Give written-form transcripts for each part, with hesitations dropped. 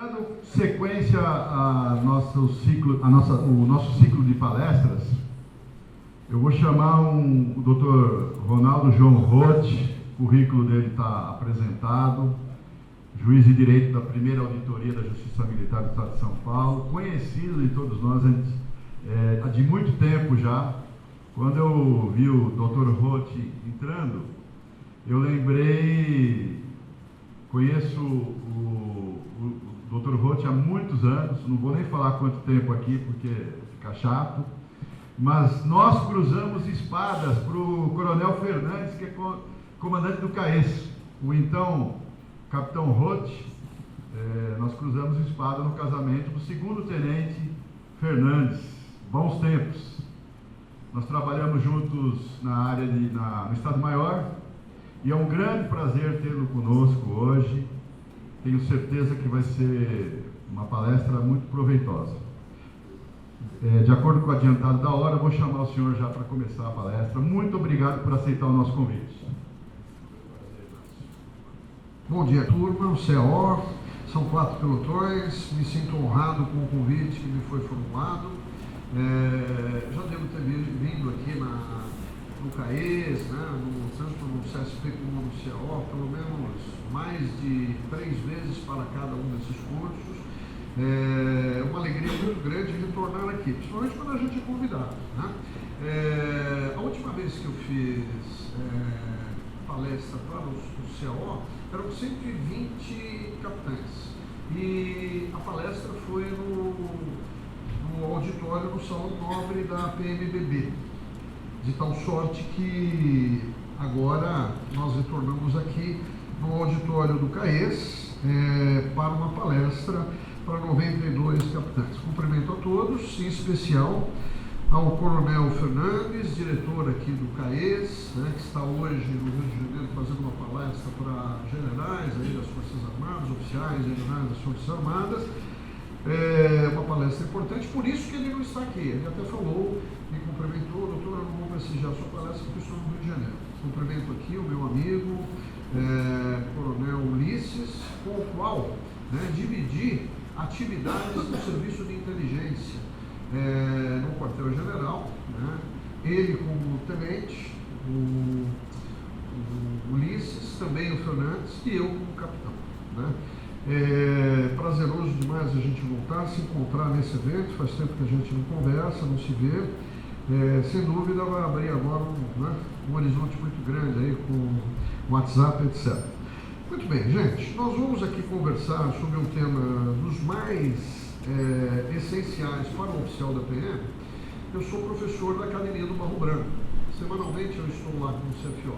Dando sequência o nosso ciclo de palestras, eu vou chamar o Dr. Ronaldo João Roth, o currículo dele está apresentado, juiz de direito da primeira auditoria da Justiça Militar do Estado de São Paulo, conhecido de todos nós de muito tempo já. Quando eu vi o Dr. Roth entrando, eu lembrei, conheço o Dr. Roth há muitos anos, não vou nem falar quanto tempo aqui, porque fica chato, mas nós cruzamos espadas para o Coronel Fernandes, que é comandante do CAES, o então Capitão Roth. Nós cruzamos espada no casamento do segundo tenente Fernandes, bons tempos. Nós trabalhamos juntos na área no Estado-Maior, e é um grande prazer tê-lo conosco hoje. Tenho certeza que vai ser uma palestra muito proveitosa. De acordo com o adiantado da hora, vou chamar o senhor já para começar a palestra. Muito obrigado por aceitar o nosso convite. Bom dia, turma. O CO, são 4 pelotões. Me sinto honrado com o convite que me foi formulado. Já devo ter vindo aqui no CAES, tanto no CSP como no CO, pelo menos mais de 3 vezes para cada um desses cursos. É uma alegria muito grande retornar aqui, principalmente quando a gente é convidado. A última vez que eu fiz palestra para o CO, eram 120 capitães. E a palestra foi no auditório no Salão Nobre da PMBB. De tal sorte que agora nós retornamos aqui no auditório do CAES para uma palestra para 92 capitães. Cumprimento a todos, em especial ao Coronel Fernandes, diretor aqui do CAES, que está hoje no Rio de Janeiro fazendo uma palestra para generais aí das Forças Armadas, oficiais generais das Forças Armadas. Uma palestra importante, por isso que ele não está aqui. Ele até falou, me cumprimentou: doutor, eu não vou prestigiar a sua palestra porque estou no Rio de Janeiro. Cumprimento aqui o meu amigo, Coronel Ulisses, com o qual dividi atividades do Serviço de Inteligência no quartel-general. Ele como tenente, o Ulisses, também o Fernandes, e eu como capitão. Prazeroso demais a gente voltar, se encontrar nesse evento. Faz tempo que a gente não conversa, não se vê. Sem dúvida vai abrir agora um horizonte muito grande aí com WhatsApp, etc. Muito bem, gente, nós vamos aqui conversar sobre um tema dos mais essenciais para o oficial da PM. Eu sou professor da Academia do Barro Branco. Semanalmente eu estou lá com o CFO,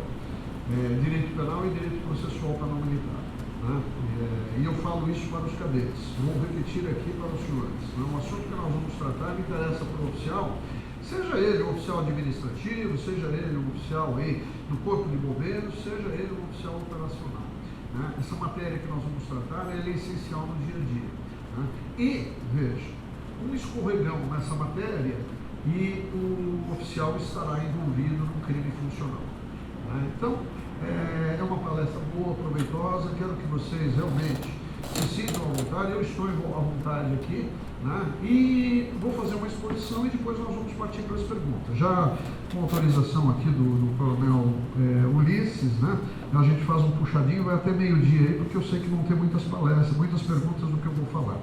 Direito Penal e Direito Processual Penal Militar. E eu falo isso para os cadetes. Vou repetir aqui para os senhores. Um assunto que nós vamos tratar me interessa para o oficial, seja ele um oficial administrativo, seja ele um oficial aí do Corpo de Bombeiros, seja ele um oficial operacional. Essa matéria que nós vamos tratar é essencial no dia a dia. E, veja, um escorregão nessa matéria e o oficial estará envolvido num crime funcional. Então, é uma palestra boa, proveitosa. Quero que vocês realmente se sintam à vontade. Eu estou à vontade aqui, e vou fazer uma exposição e depois nós vamos partir para as perguntas. Já com autorização aqui do Coronel Ulisses, a gente faz um puxadinho, vai até meio-dia aí, porque eu sei que vão ter muitas palestras, muitas perguntas do que eu vou falar.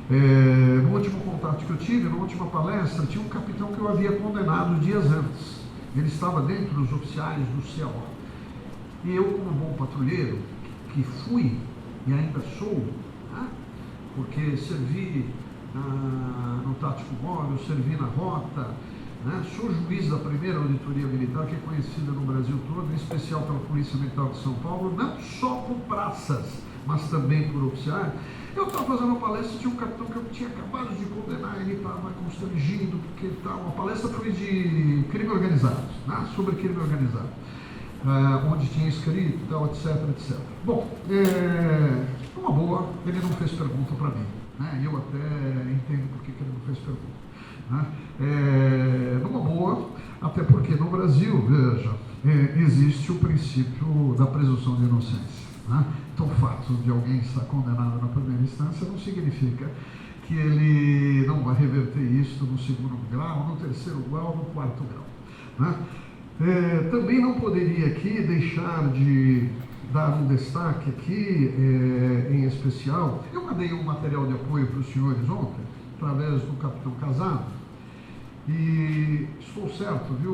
No último contato que eu tive, na última palestra, tinha um capitão que eu havia condenado dias antes. Ele estava dentro dos oficiais do CO. E eu, como bom patrulheiro, que fui e ainda sou, porque servi no Tático Móvel, servi na Rota, sou juiz da primeira auditoria militar, que é conhecida no Brasil todo, em especial pela Polícia Militar de São Paulo, não só por praças, mas também por oficiais. Eu estava fazendo uma palestra, tinha um capitão que eu tinha acabado de condenar, ele estava constrangido, porque uma palestra foi de crime organizado, sobre crime organizado, onde tinha escrito, tal, etc, etc. Bom, uma boa, ele não fez pergunta para mim, eu até entendo por que ele não fez pergunta. Numa boa, até porque no Brasil, veja, existe o princípio da presunção de inocência. Né? Então, o fato de alguém estar condenado na primeira instância não significa que ele não vai reverter isso no segundo grau, no terceiro grau, no quarto grau. Né? Também não poderia aqui deixar de dar um destaque aqui, em especial. Eu mandei um material de apoio para os senhores ontem, através do capitão Casado, e estou certo, viu,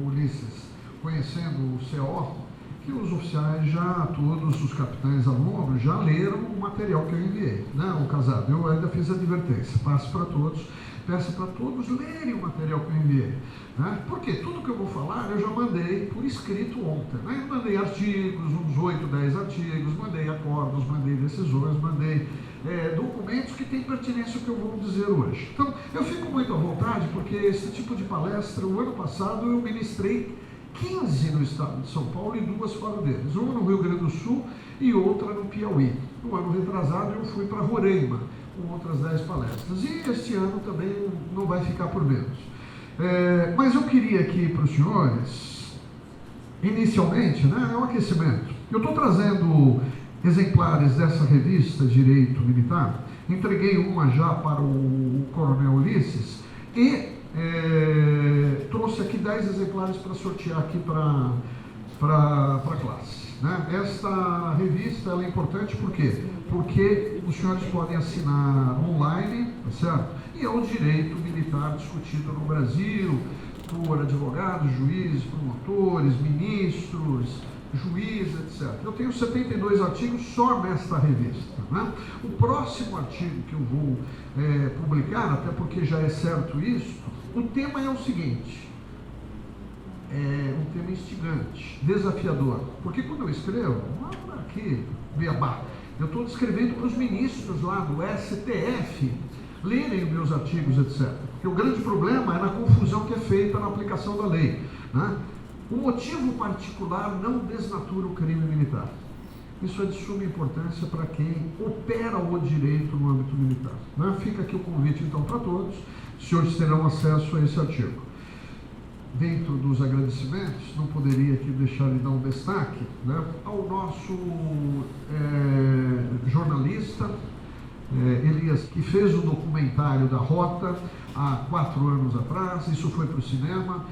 Ulisses, conhecendo o CO, que os oficiais já, todos os capitães alunos, já leram o material que eu enviei, né, o Casado. Eu ainda fiz a advertência, passo para todos, peço para todos lerem o material que eu enviei. Né? Porque tudo que eu vou falar eu já mandei por escrito ontem. Né? Eu mandei artigos, uns 8, 10 artigos, mandei acordos, mandei decisões, mandei documentos que têm pertinência ao que eu vou dizer hoje. Então, eu fico muito à vontade, porque esse tipo de palestra, o ano passado eu ministrei 15 no estado de São Paulo e 2 fora deles, uma no Rio Grande do Sul e outra no Piauí. No ano retrasado eu fui para Roraima, com outras 10 palestras, e este ano também não vai ficar por menos. Mas eu queria aqui para os senhores, inicialmente, né, é um aquecimento. Eu estou trazendo exemplares dessa revista Direito Militar, entreguei uma já para o Coronel Ulisses e trouxe aqui 10 exemplares para sortear aqui para a classe. Né? Esta revista ela é importante por quê? Porque os senhores podem assinar online, tá certo? E é o direito militar discutido no Brasil por advogados, juízes, promotores, ministros, juízes, etc. Eu tenho 72 artigos só nesta revista. Né? O próximo artigo que eu vou publicar, até porque já é certo isso, o tema é o seguinte, é um tema instigante, desafiador, porque quando eu escrevo, aqui, beabá, eu estou descrevendo para os ministros lá do STF lerem meus artigos, etc. Porque o grande problema é na confusão que é feita na aplicação da lei. Né? O motivo particular não desnatura o crime militar. Isso é de suma importância para quem opera o direito no âmbito militar. Né? Fica aqui o convite, então, para todos. Os senhores terão acesso a esse artigo. Dentro dos agradecimentos, não poderia aqui deixar de dar um destaque, né, ao nosso jornalista, Elias, que fez o documentário da Rota há 4 anos atrás, isso foi para o cinema.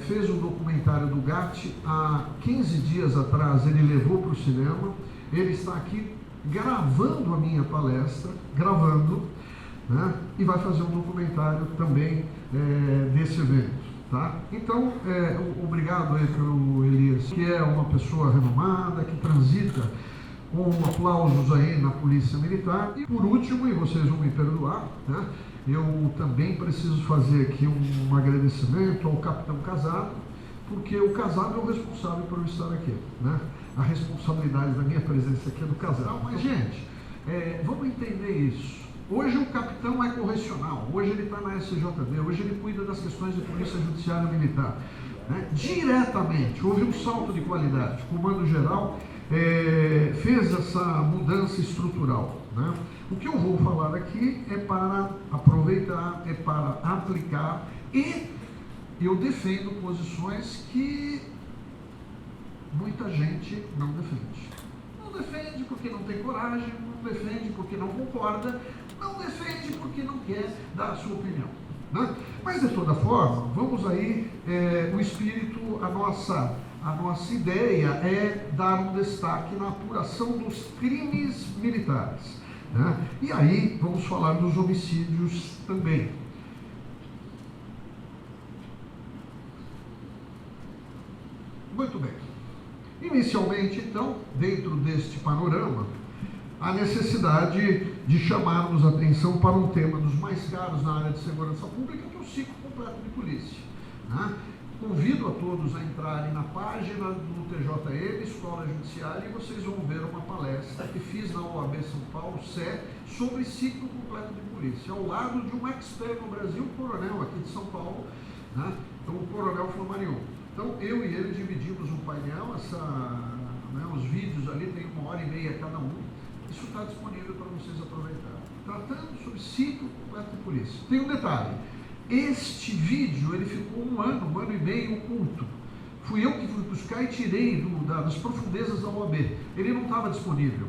Fez um documentário do GAT há 15 dias atrás, ele levou para o cinema. Ele está aqui gravando a minha palestra, né, e vai fazer um documentário também desse evento. Tá? Então, obrigado aí pelo Elias, que é uma pessoa renomada, que transita com aplausos aí na Polícia Militar. E por último, e vocês vão me perdoar, né, eu também preciso fazer aqui um agradecimento ao capitão Casado, porque o Casado é o responsável por eu estar aqui. Né? A responsabilidade da minha presença aqui é do Casado. Mas, gente, vamos entender isso. Hoje o capitão é correcional, hoje ele está na SJD, hoje ele cuida das questões de polícia judiciária militar. Né? Diretamente, houve um salto de qualidade. O Comando Geral fez essa mudança estrutural. Né? O que eu vou falar aqui é para aproveitar, é para aplicar, e eu defendo posições que muita gente não defende. Não defende porque não tem coragem, não defende porque não concorda, não defende porque não quer dar a sua opinião. Né? Mas, de toda forma, vamos aí, o espírito, a nossa ideia é dar um destaque na apuração dos crimes militares. Né? E aí, vamos falar dos homicídios também. Muito bem. Inicialmente, então, dentro deste panorama, a necessidade de chamarmos a atenção para um tema dos mais caros na área de segurança pública, que é o ciclo completo de polícia. Né? Convido a todos a entrarem na página do TJM, Escola Judiciária, e vocês vão ver uma palestra que fiz na OAB São Paulo, SE, sobre ciclo completo de polícia, ao lado de um expert no Brasil, um coronel aqui de São Paulo, né? O coronel Flamarion. Então, eu e ele dividimos um painel, os vídeos ali tem 1h30 cada um. Isso está disponível para vocês aproveitarem. Tratando sobre ciclo completo de polícia. Tem um detalhe. Este vídeo, ele ficou 1 ano e meio oculto. Fui eu que fui buscar e tirei das profundezas da OAB. Ele não estava disponível.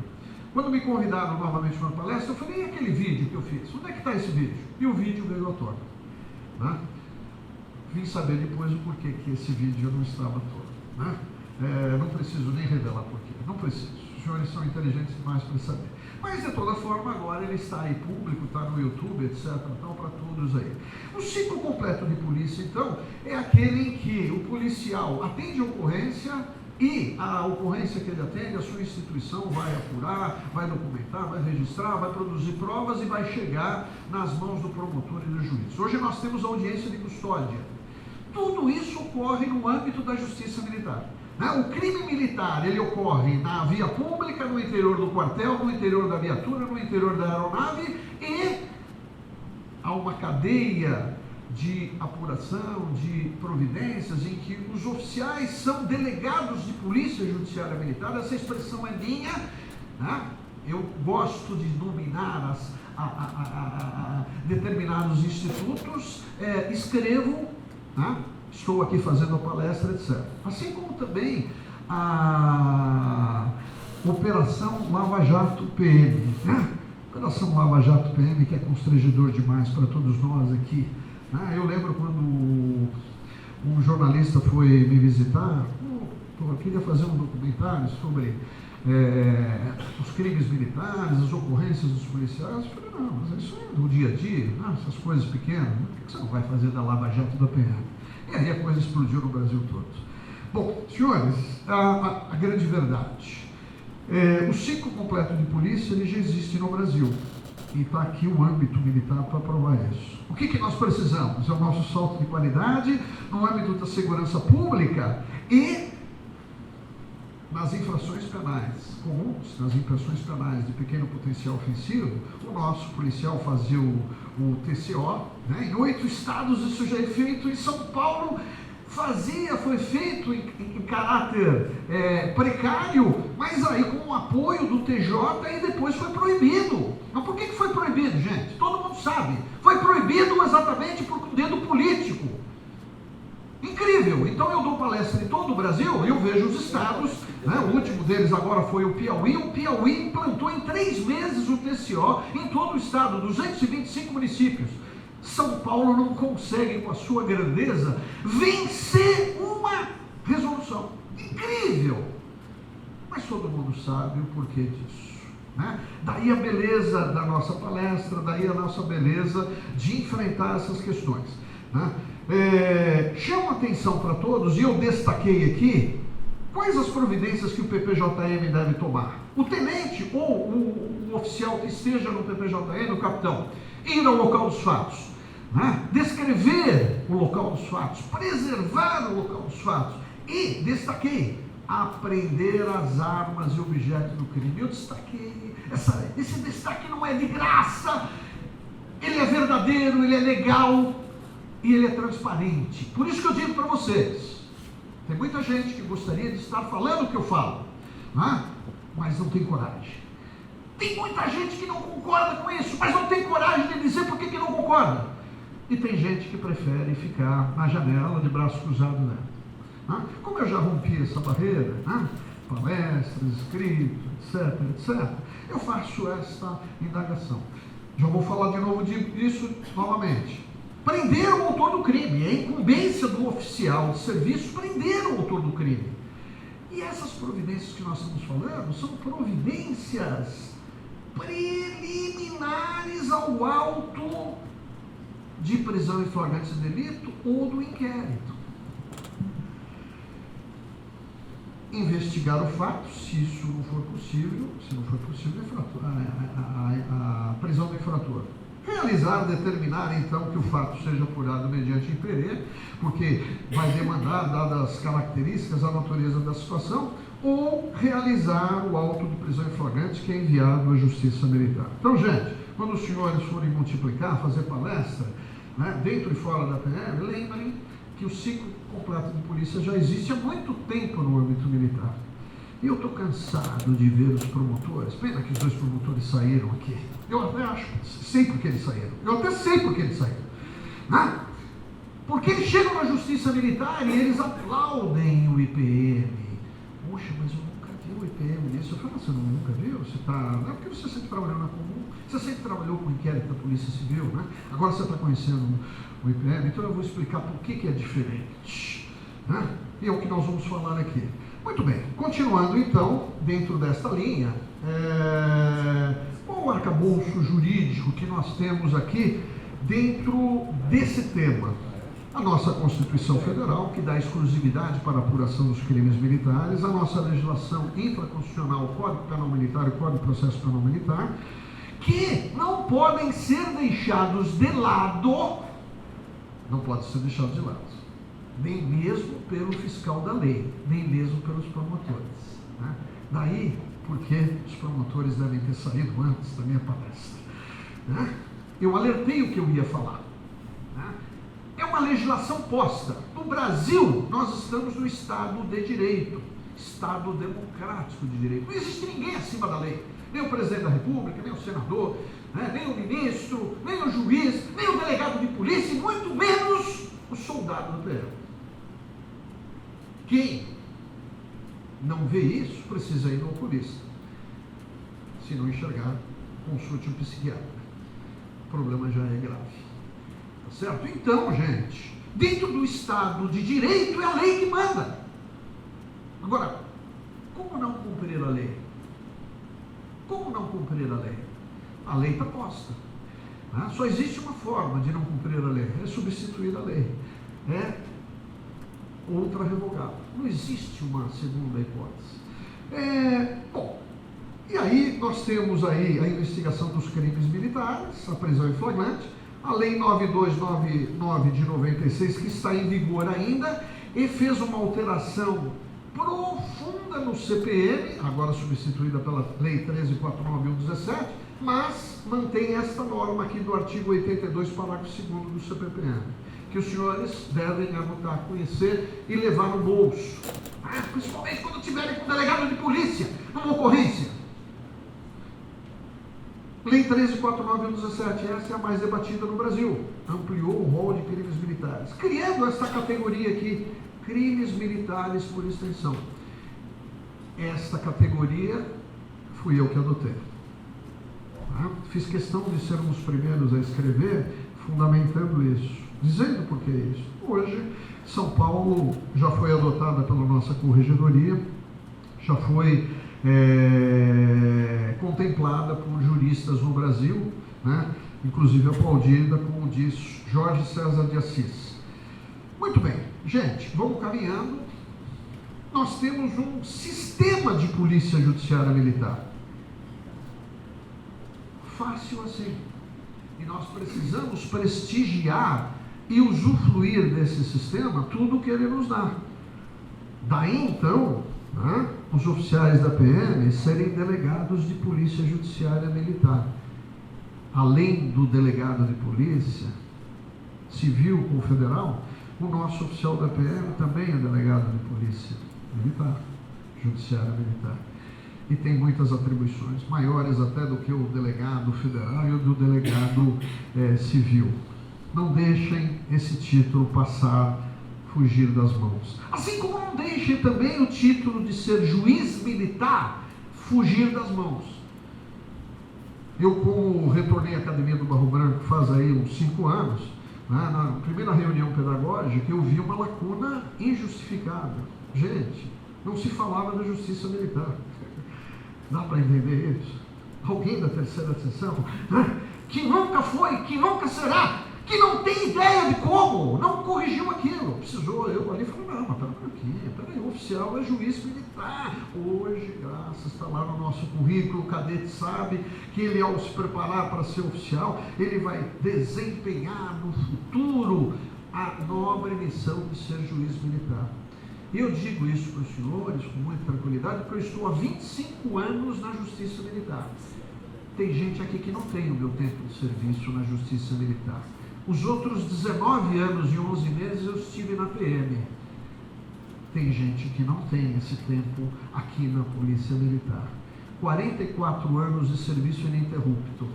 Quando me convidaram novamente para uma palestra, eu falei, e aquele vídeo que eu fiz? Onde é que está esse vídeo? E o vídeo veio à tona. Né? Vim saber depois o porquê que esse vídeo não estava todo. Né? Não preciso nem revelar porquê. Não preciso. Os senhores são inteligentes demais para saber. Mas, de toda forma, agora ele está aí público, está no YouTube, etc. Então, para todos aí. O ciclo completo de polícia, então, é aquele em que o policial atende a ocorrência e a ocorrência que ele atende, a sua instituição vai apurar, vai documentar, vai registrar, vai produzir provas e vai chegar nas mãos do promotor e do juiz. Hoje nós temos audiência de custódia. Tudo isso ocorre no âmbito da justiça militar. O crime militar, ele ocorre na via pública, no interior do quartel, no interior da viatura, no interior da aeronave, e há uma cadeia de apuração, de providências, em que os oficiais são delegados de polícia judiciária militar. Essa expressão é minha, né? Eu gosto de nominar determinados institutos, escrevo, né? Estou aqui fazendo a palestra, etc. Assim como também a Operação Lava Jato PM, né? Operação Lava Jato PM, que é constrangedor demais para todos nós aqui. Eu lembro quando um jornalista foi me visitar, eu queria fazer um documentário sobre os crimes militares, as ocorrências dos policiais. Eu falei, não, mas isso é do dia a dia, essas coisas pequenas, por que você não vai fazer da Lava Jato da PM? E aí a coisa explodiu no Brasil todo. Bom, senhores, a grande verdade, o ciclo completo de polícia ele já existe no Brasil. E está aqui o âmbito militar para provar isso. O que nós precisamos? É o nosso salto de qualidade no âmbito da segurança pública e nas infrações penais comuns, nas infrações penais de pequeno potencial ofensivo. O nosso policial fazia o TCO, né? Em 8 estados isso já é feito. Em São Paulo foi feito em caráter precário, mas aí com o apoio do TJ e depois foi proibido. Mas por que foi proibido, gente? Todo mundo sabe. Foi proibido exatamente por um dedo político. Incrível! Então eu dou palestra em todo o Brasil e eu vejo os estados, né? O último deles agora foi o Piauí. O Piauí implantou em 3 meses o TCO em todo o estado, 225 municípios. São Paulo não consegue, com a sua grandeza, vencer uma resolução. Incrível! Mas todo mundo sabe o porquê disso, né? Daí a beleza da nossa palestra, daí a nossa beleza de enfrentar essas questões, né? Chamo a atenção para todos, e eu destaquei aqui quais as providências que o PPJM deve tomar. O tenente ou o oficial que esteja no PPJM, o capitão, ir ao local dos fatos, né? Descrever o local dos fatos, preservar o local dos fatos e, destaquei, apreender as armas e objetos do crime. Eu destaquei, esse destaque não é de graça, ele é verdadeiro, ele é legal e ele é transparente. Por isso que eu digo para vocês, tem muita gente que gostaria de estar falando o que eu falo, né? Mas não tem coragem. Tem muita gente que não concorda com isso, mas não tem coragem de dizer por que não concorda. E tem gente que prefere ficar na janela de braço cruzado nela. Como eu já rompi essa barreira, palestras, escritos, etc, eu faço essa indagação. Já vou falar de novo disso novamente. Prender o autor do crime, é incumbência do oficial de serviço prender o autor do crime. E essas providências que nós estamos falando são providências preliminares ao auto de prisão em flagrante de delito ou do inquérito. Investigar o fato, se isso não for possível, a prisão do infrator. Realizar, determinar então que o fato seja apurado mediante imperê, porque vai demandar, dadas as características, a natureza da situação, ou realizar o auto de prisão em flagrante que é enviado à Justiça Militar. Então, gente, quando os senhores forem multiplicar, fazer palestra, né, dentro e fora da PM, lembrem que o ciclo completo de polícia já existe há muito tempo no âmbito militar. E eu estou cansado de ver os promotores. Pena que os 2 promotores saíram aqui. Eu até sei por que eles saíram. Porque eles chegam na justiça militar e eles aplaudem o do IPM. Poxa, mas eu nunca vi o IPM nisso. Eu falo, você nunca viu? Você tá... Não é porque você sempre trabalhou na Comum, você sempre trabalhou com inquérito da Polícia Civil, né? Agora você está conhecendo o IPM, então eu vou explicar por que é diferente, né? E é o que nós vamos falar aqui. Muito bem, continuando então, dentro desta linha, qual o arcabouço jurídico que nós temos aqui dentro desse tema? A nossa Constituição Federal, que dá exclusividade para a apuração dos crimes militares, a nossa legislação infraconstitucional, o Código Penal Militar e o Código de Processo Penal Militar, que não podem ser deixados de lado, não podem ser deixados de lado, nem mesmo pelo fiscal da lei, nem mesmo pelos promotores, né? Daí, porque os promotores devem ter saído antes da minha palestra, né? Eu alertei o que eu ia falar, né? É uma legislação posta. No Brasil, nós estamos no Estado de Direito, Estado democrático de direito. Não existe ninguém acima da lei. Nem o presidente da República, nem o senador, né? Nem o ministro, nem o juiz, nem o delegado de polícia, e muito menos o soldado do PM. Quem não vê isso, precisa ir no oculista. Se não enxergar, consulte um psiquiatra. O problema já é grave. Certo? Então, gente, dentro do Estado de Direito é a lei que manda. Agora, como não cumprir a lei? Como não cumprir a lei? A lei está posta, né? Só existe uma forma de não cumprir a lei, é substituir a lei, é outra revogada. Não existe uma segunda hipótese. Bom, e aí nós temos aí a investigação dos crimes militares, a prisão em flagrante, a Lei 9299 de 96, que está em vigor ainda, e fez uma alteração profunda no CPM, agora substituída pela Lei 13.491/17, mas mantém esta norma aqui do artigo 82, parágrafo 2º do CPPM, que os senhores devem anotar, conhecer e levar no bolso, principalmente quando tiverem com o delegado de polícia numa ocorrência. Lei 13.491/17, essa é a mais debatida no Brasil, ampliou o rol de crimes militares, criando essa categoria aqui, crimes militares por extensão. Esta categoria fui eu que adotei. Fiz questão de sermos os primeiros a escrever, fundamentando isso, dizendo por que isso. Hoje, São Paulo já foi adotada pela nossa corregedoria, já foi contemplada por juristas no Brasil, né? Inclusive aplaudida, como diz Jorge César de Assis. Muito bem, gente, vamos caminhando. Nós temos um sistema de polícia judiciária militar. Fácil assim. E nós precisamos prestigiar e usufruir desse sistema tudo que ele nos dá. Daí então, né, os oficiais da PM serem delegados de polícia judiciária militar. Além do delegado de polícia civil ou federal, o nosso oficial da PM também é delegado de polícia militar, judiciária militar. E tem muitas atribuições, maiores até do que o delegado federal e o do delegado civil. Não deixem esse título passar, fugir das mãos. Assim como não deixem também o título de ser juiz militar fugir das mãos. Eu, como retornei à Academia do Barro Branco faz aí uns 5 anos, né, na primeira reunião pedagógica, eu vi uma lacuna injustificada. Gente, não se falava da justiça militar. Dá para entender isso? Alguém da terceira sessão, né, que nunca foi, que nunca será, que não tem ideia de como, não corrigiu aquilo. Precisou, eu ali falei, não, mas peraí, o oficial é juiz militar. Hoje, graças, está lá no nosso currículo, o cadete sabe que ele, ao se preparar para ser oficial, ele vai desempenhar no futuro a nobre missão de ser juiz militar. E eu digo isso para os senhores com muita tranquilidade, porque eu estou há 25 anos na Justiça Militar. Tem gente aqui que não tem o meu tempo de serviço na Justiça Militar. Os outros 19 anos e 11 meses eu estive na PM. Tem gente que não tem esse tempo aqui na Polícia Militar. 44 anos de serviço ininterrupto.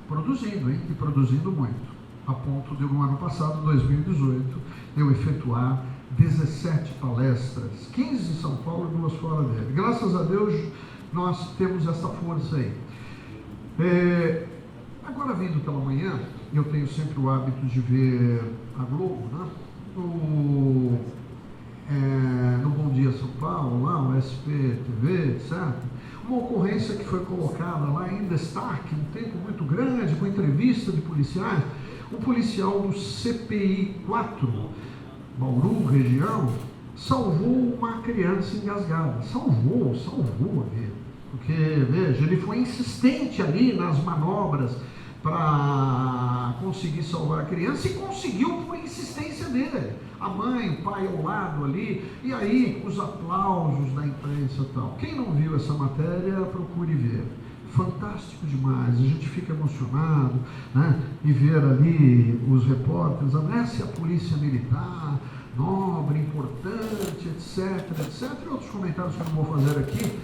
Produzindo, hein? E produzindo muito. A ponto de, no ano passado, 2018, eu efetuar 17 palestras, 15 em São Paulo e 2 fora dele. Graças a Deus nós temos essa força aí. Agora, vindo pela manhã, eu tenho sempre o hábito de ver a Globo, né? No Bom Dia São Paulo, lá, o SPTV, etc. Uma ocorrência que foi colocada lá em destaque, um tempo muito grande, com entrevista de policiais. Um policial do CPI 4, Bauru, região, salvou uma criança engasgada. Salvou a vida. Porque, veja, ele foi insistente ali nas manobras para conseguir salvar a criança e conseguiu por insistência dele. A mãe, o pai ao lado ali, e aí os aplausos da imprensa e tal. Quem não viu essa matéria, procure ver. Fantástico demais, a gente fica emocionado, né? E ver ali os repórteres, essa é a polícia militar, nobre, importante, etc, e outros comentários que eu não vou fazer aqui,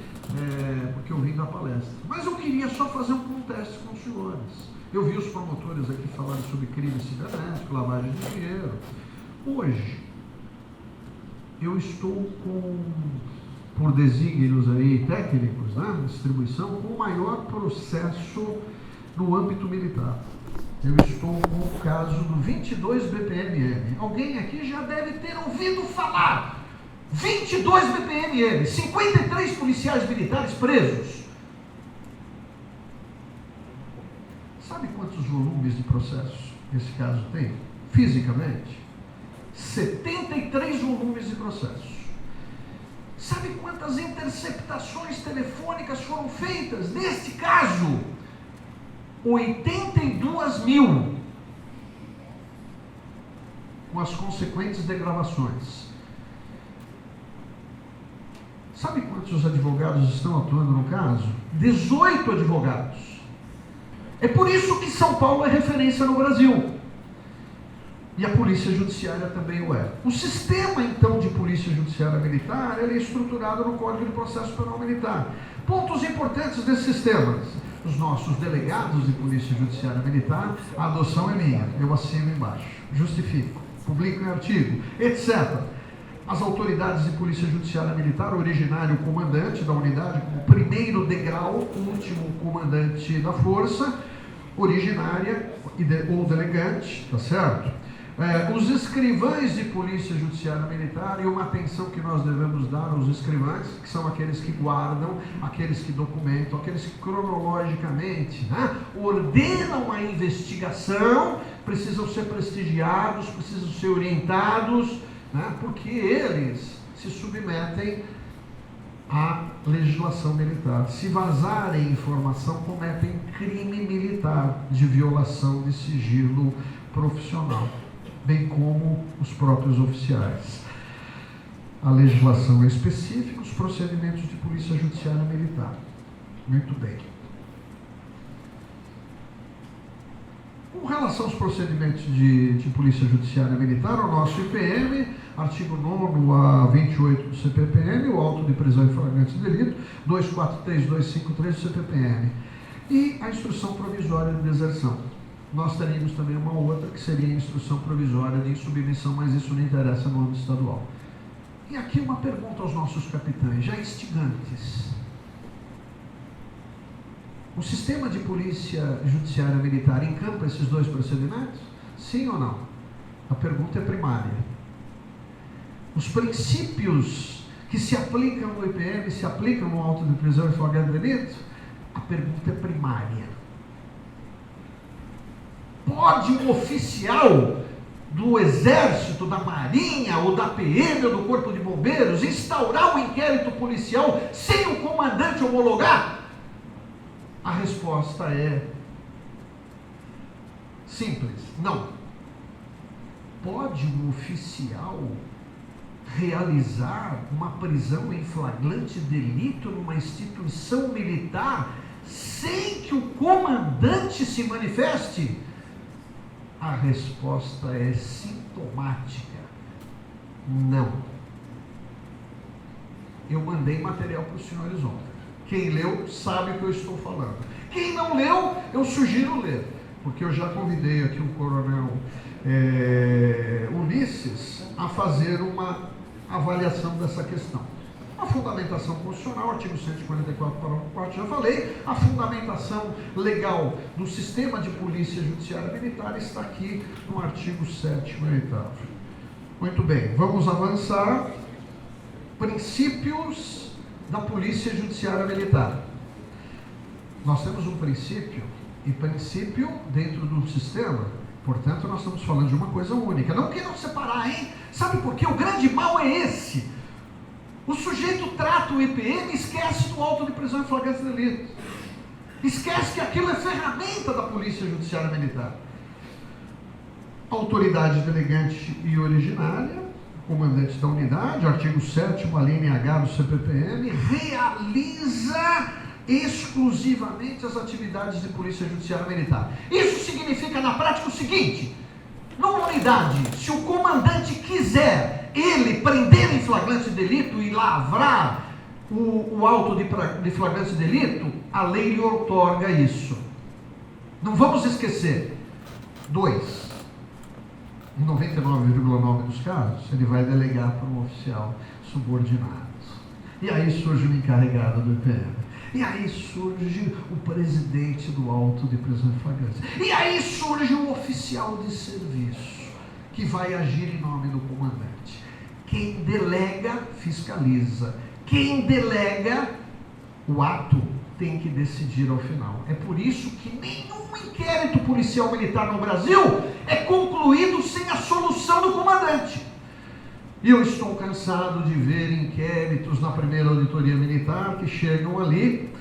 porque eu vim da palestra. Mas eu queria só fazer um conteste com os senhores. Eu vi os promotores aqui falarem sobre crime cibernético, lavagem de dinheiro. Hoje, eu estou por desígnios aí técnicos, né, distribuição, com o maior processo no âmbito militar. Eu estou com o caso do 22 BPMM. Alguém aqui já deve ter ouvido falar. 22 BPMM, 53 policiais militares presos. Sabe quantos volumes de processo esse caso tem? Fisicamente? 73 volumes de processo. Sabe quantas interceptações telefônicas foram feitas neste caso? 82 mil, com as consequentes degravações. Sabe quantos advogados estão atuando no caso? 18 advogados. É por isso que São Paulo é referência no Brasil. E a Polícia Judiciária também o é. O sistema, então, de Polícia Judiciária Militar, ele é estruturado no Código de Processo Penal Militar. Pontos importantes desse sistema. Os nossos delegados de Polícia Judiciária Militar, a adoção é minha, eu assino embaixo, justifico, publico em artigo, etc. As autoridades de Polícia Judiciária Militar, originário comandante da unidade, como primeiro degrau, último comandante da força, originária ou delegante, tá certo? Os escrivães de Polícia Judiciária Militar, e uma atenção que nós devemos dar aos escrivães, que são aqueles que guardam, aqueles que documentam, aqueles que cronologicamente, né, ordenam a investigação, precisam ser prestigiados, precisam ser orientados, né, porque eles se submetem à legislação militar. Se vazarem informação, cometem crime militar de violação de sigilo profissional, bem como os próprios oficiais. A legislação é específica, os procedimentos de Polícia Judiciária Militar. Muito bem. Com relação aos procedimentos de Polícia Judiciária Militar, o nosso IPM, artigo 9º a 28 do CPPM, o auto de prisão em flagrante de delito, 243253 do CPPM, e a instrução provisória de deserção. Nós teríamos também uma outra, que seria a instrução provisória de insubmissão, mas isso não interessa no âmbito estadual. E aqui uma pergunta aos nossos capitães, já instigantes. O sistema de Polícia Judiciária Militar encampa esses dois procedimentos? Sim ou não? A pergunta é primária. Os princípios que se aplicam no IPM se aplicam no auto de prisão em flagrante de delito? A pergunta é primária. Pode um oficial do Exército, da Marinha, ou da PM, ou do Corpo de Bombeiros, instaurar um inquérito policial sem o comandante homologar? A resposta é simples, não. Pode um oficial realizar uma prisão em flagrante delito numa instituição militar sem que o comandante se manifeste? A resposta é sintomática. Não. Eu mandei material para os senhores ontem. Quem leu sabe o que eu estou falando. Quem não leu, eu sugiro ler. Porque eu já convidei aqui o coronel Ulisses a fazer uma avaliação dessa questão. A fundamentação constitucional, artigo 144, parágrafo 4, já falei. A fundamentação legal do sistema de polícia judiciária militar está aqui no artigo 7º e 8º. Muito bem, vamos avançar. Princípios da polícia judiciária militar. Nós temos um princípio, e princípio dentro do sistema, portanto, nós estamos falando de uma coisa única. Não queiram separar, hein? Sabe por quê? O grande mal é esse. O sujeito trata o EPM e esquece do auto de prisão em flagrante delito. Esquece que aquilo é ferramenta da polícia judiciária militar. Autoridade delegante e originária, comandante da unidade, artigo 7º, a linha H do CPPM, realiza exclusivamente as atividades de polícia judiciária militar. Isso significa na prática o seguinte: numa unidade, se o comandante quiser ele prender em flagrante delito e lavrar o auto de flagrante delito, a lei lhe outorga isso. Não vamos esquecer. 2. Em 99,9% dos casos, ele vai delegar para um oficial subordinado. E aí surge o encarregado do EPM. E aí surge o presidente do auto de prisão em flagrante. E aí surge o oficial de serviço, que vai agir em nome do comandante. Quem delega, fiscaliza. Quem delega, o ato tem que decidir ao final. É por isso que nenhum inquérito policial militar no Brasil é concluído sem a solução do comandante. E eu estou cansado de ver inquéritos na primeira auditoria militar que chegam ali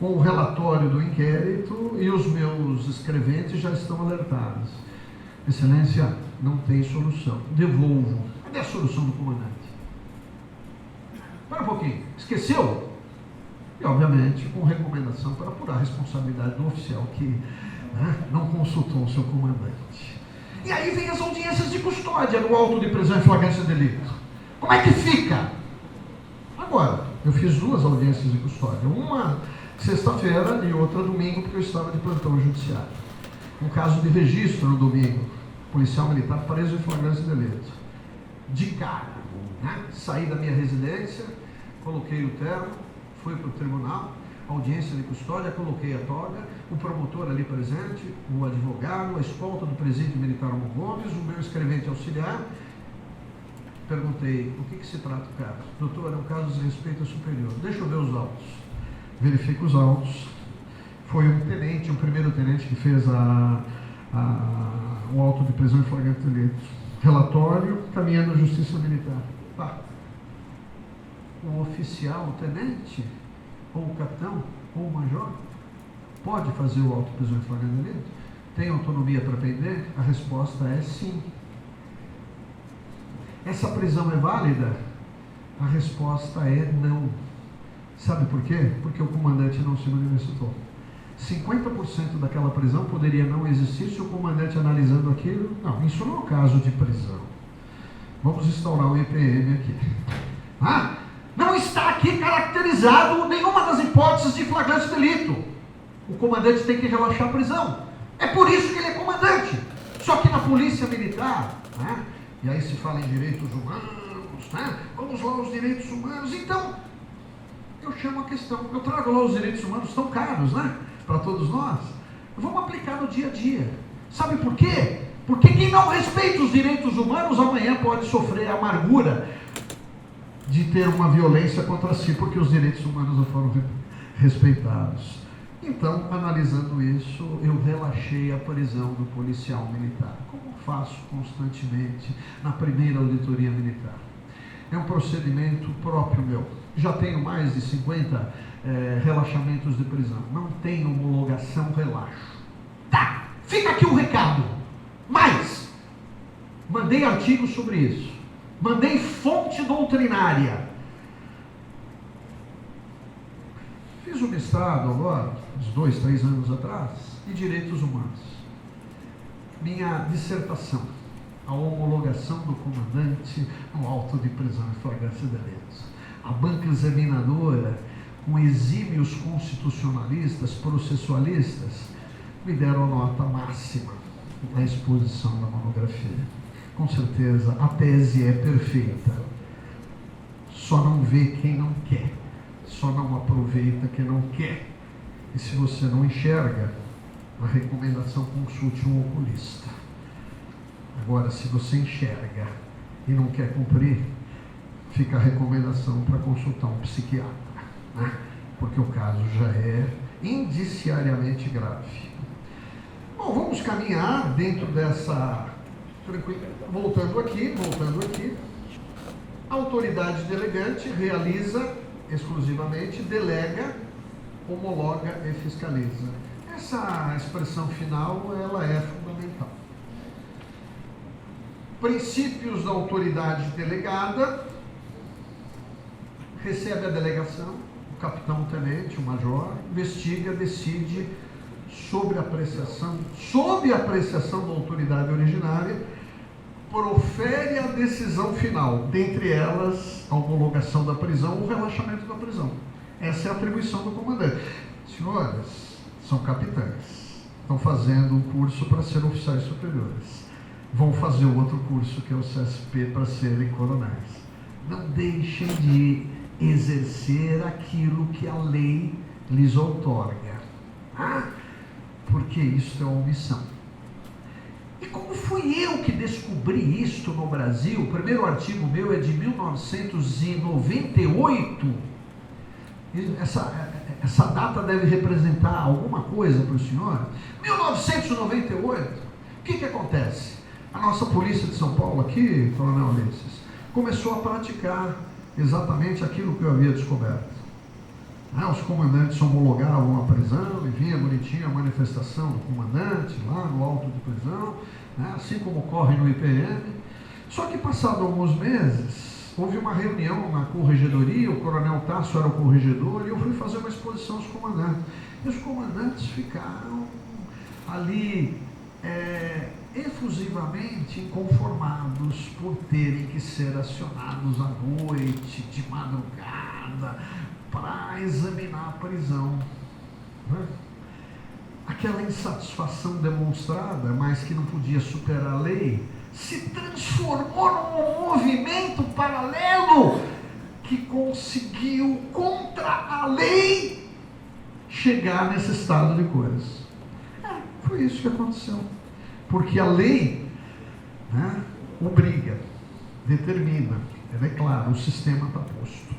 com o relatório do inquérito e os meus escreventes já estão alertados. Excelência, não tem solução. Devolvo. Cadê a solução do comandante? Espera um pouquinho. Esqueceu? E, obviamente, com recomendação para apurar a responsabilidade do oficial que não consultou o seu comandante. E aí vem as audiências de custódia no auto de prisão em flagrante delito. Como é que fica? Agora, eu fiz 2 audiências de custódia. Uma sexta-feira e outra domingo, porque eu estava de plantão judiciário. Um caso de registro no domingo. Policial militar preso em flagrante delito. De cara, saí da minha residência, coloquei o terno, fui para o tribunal, audiência de custódia, coloquei a toga, o promotor ali presente, o advogado, a escolta do presídio militar Hugo Gomes, o meu escrevente auxiliar. Perguntei, o que se trata o caso? Doutor, é um caso de respeito ao superior. Deixa eu ver os autos. Verifico os autos. Foi um tenente, um primeiro tenente que fez o auto de prisão em flagrante delito. Relatório, caminhando à Justiça Militar. Tá. O oficial, o tenente, ou o capitão, ou o major, pode fazer o auto de prisão em flagrante delito? Tem autonomia para prender? A resposta é sim. Essa prisão é válida? A resposta é não. Sabe por quê? Porque o comandante não se manifestou. 50% daquela prisão poderia não existir se o comandante analisando aquilo. Não, isso não é o caso de prisão. Vamos instaurar o EPM aqui. Não está aqui caracterizado nenhuma das hipóteses de flagrante delito. O comandante tem que relaxar a prisão. É por isso que ele é comandante. Só que na polícia militar, e aí se fala em direitos humanos, vamos lá os direitos humanos. Então, eu chamo a questão, eu trago lá os direitos humanos tão caros, para todos nós. Vamos aplicar no dia a dia. Sabe por quê? Porque quem não respeita os direitos humanos amanhã pode sofrer a amargura de ter uma violência contra si, porque os direitos humanos não foram respeitados. Então, analisando isso, eu relaxei a prisão do policial militar, como faço constantemente na primeira auditoria militar. É um procedimento próprio meu. Já tenho mais de 50 relaxamentos de prisão. Não tem homologação, relaxo. Tá, fica aqui o recado. Mas, mandei artigos sobre isso. Mandei fonte doutrinária. Fiz um mestrado agora, uns 2, 3 anos atrás, em direitos humanos. Minha dissertação, a homologação do comandante no auto de prisão em flagrante delito. A banca examinadora, com exímios constitucionalistas, processualistas, me deram a nota máxima na exposição da monografia. Com certeza, a tese é perfeita. Só não vê quem não quer. Só não aproveita quem não quer. E se você não enxerga, a recomendação, consulte um oculista. Agora, se você enxerga e não quer cumprir, fica a recomendação para consultar um psiquiatra, né? Porque o caso já é indiciariamente grave. Bom, vamos caminhar dentro dessa... Voltando aqui. A autoridade delegante realiza exclusivamente, delega, homologa e fiscaliza. Essa expressão final, ela é fundamental. Princípios da autoridade delegada: recebe a delegação, o capitão, o tenente, o major, investiga, decide sob apreciação da autoridade originária, profere a decisão final, dentre elas a homologação da prisão ou o relaxamento da prisão. Essa é a atribuição do comandante. Senhores, são capitães, estão fazendo um curso para ser oficiais superiores, vão fazer outro curso que é o CSP para serem coronéis. Não deixem de exercer aquilo que a lei lhes outorga, porque isso é uma omissão. E como fui eu que descobri isto no Brasil? O primeiro artigo meu é de 1998. Essa data deve representar alguma coisa para o senhor? 1998. O que acontece? A nossa polícia de São Paulo aqui, Coronel Ulisses, começou a praticar exatamente aquilo que eu havia descoberto. Os comandantes homologavam a prisão e vinha bonitinha a manifestação do comandante lá no auto de prisão, assim como ocorre no IPM. Só que passado alguns meses, houve uma reunião na corregedoria, o coronel Tasso era o corregedor, e eu fui fazer uma exposição aos comandantes. E os comandantes ficaram ali efusivamente inconformados por terem que ser acionados à noite, de madrugada, para examinar a prisão. Aquela insatisfação demonstrada, mas que não podia superar a lei, se transformou num movimento paralelo que conseguiu, contra a lei, chegar nesse estado de coisas. Foi isso que aconteceu. Porque a lei obriga, determina, é claro, o sistema está posto.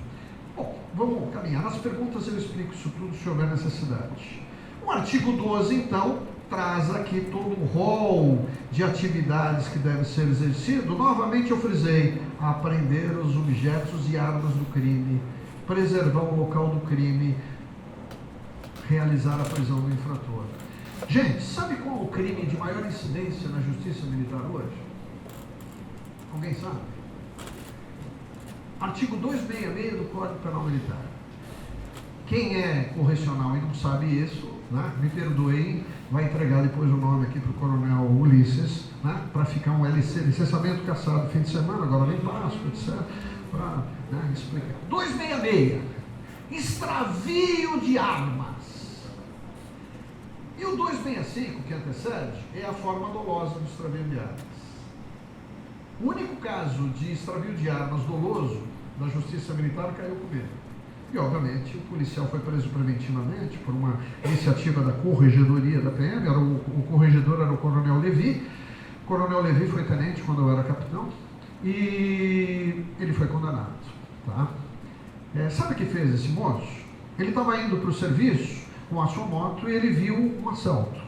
Bom, vamos caminhar. Nas perguntas eu explico isso tudo se houver necessidade. O artigo 12, então, traz aqui todo um rol de atividades que deve ser exercido. Novamente eu frisei: apreender os objetos e armas do crime, preservar o local do crime, realizar a prisão do infrator. Gente, sabe qual é o crime de maior incidência na justiça militar hoje? Alguém sabe? Artigo 266 do Código Penal Militar. Quem é correcional e não sabe isso, me perdoem, vai entregar depois o nome aqui para o coronel Ulisses, para ficar um LC, licenciamento cassado fim de semana, agora vem Páscoa, etc., para explicar. 266, extravio de armas. E o 265, que antecede, é a forma dolosa do extravio de armas. O único caso de extravio de armas doloso da Justiça Militar caiu comigo. E, obviamente, o policial foi preso preventivamente por uma iniciativa da corregedoria da PM. O corregedor era o Coronel Levi. O Coronel Levi foi tenente quando eu era capitão. E ele foi condenado. Sabe o que fez esse moço? Ele estava indo para o serviço com a sua moto e ele viu um assalto.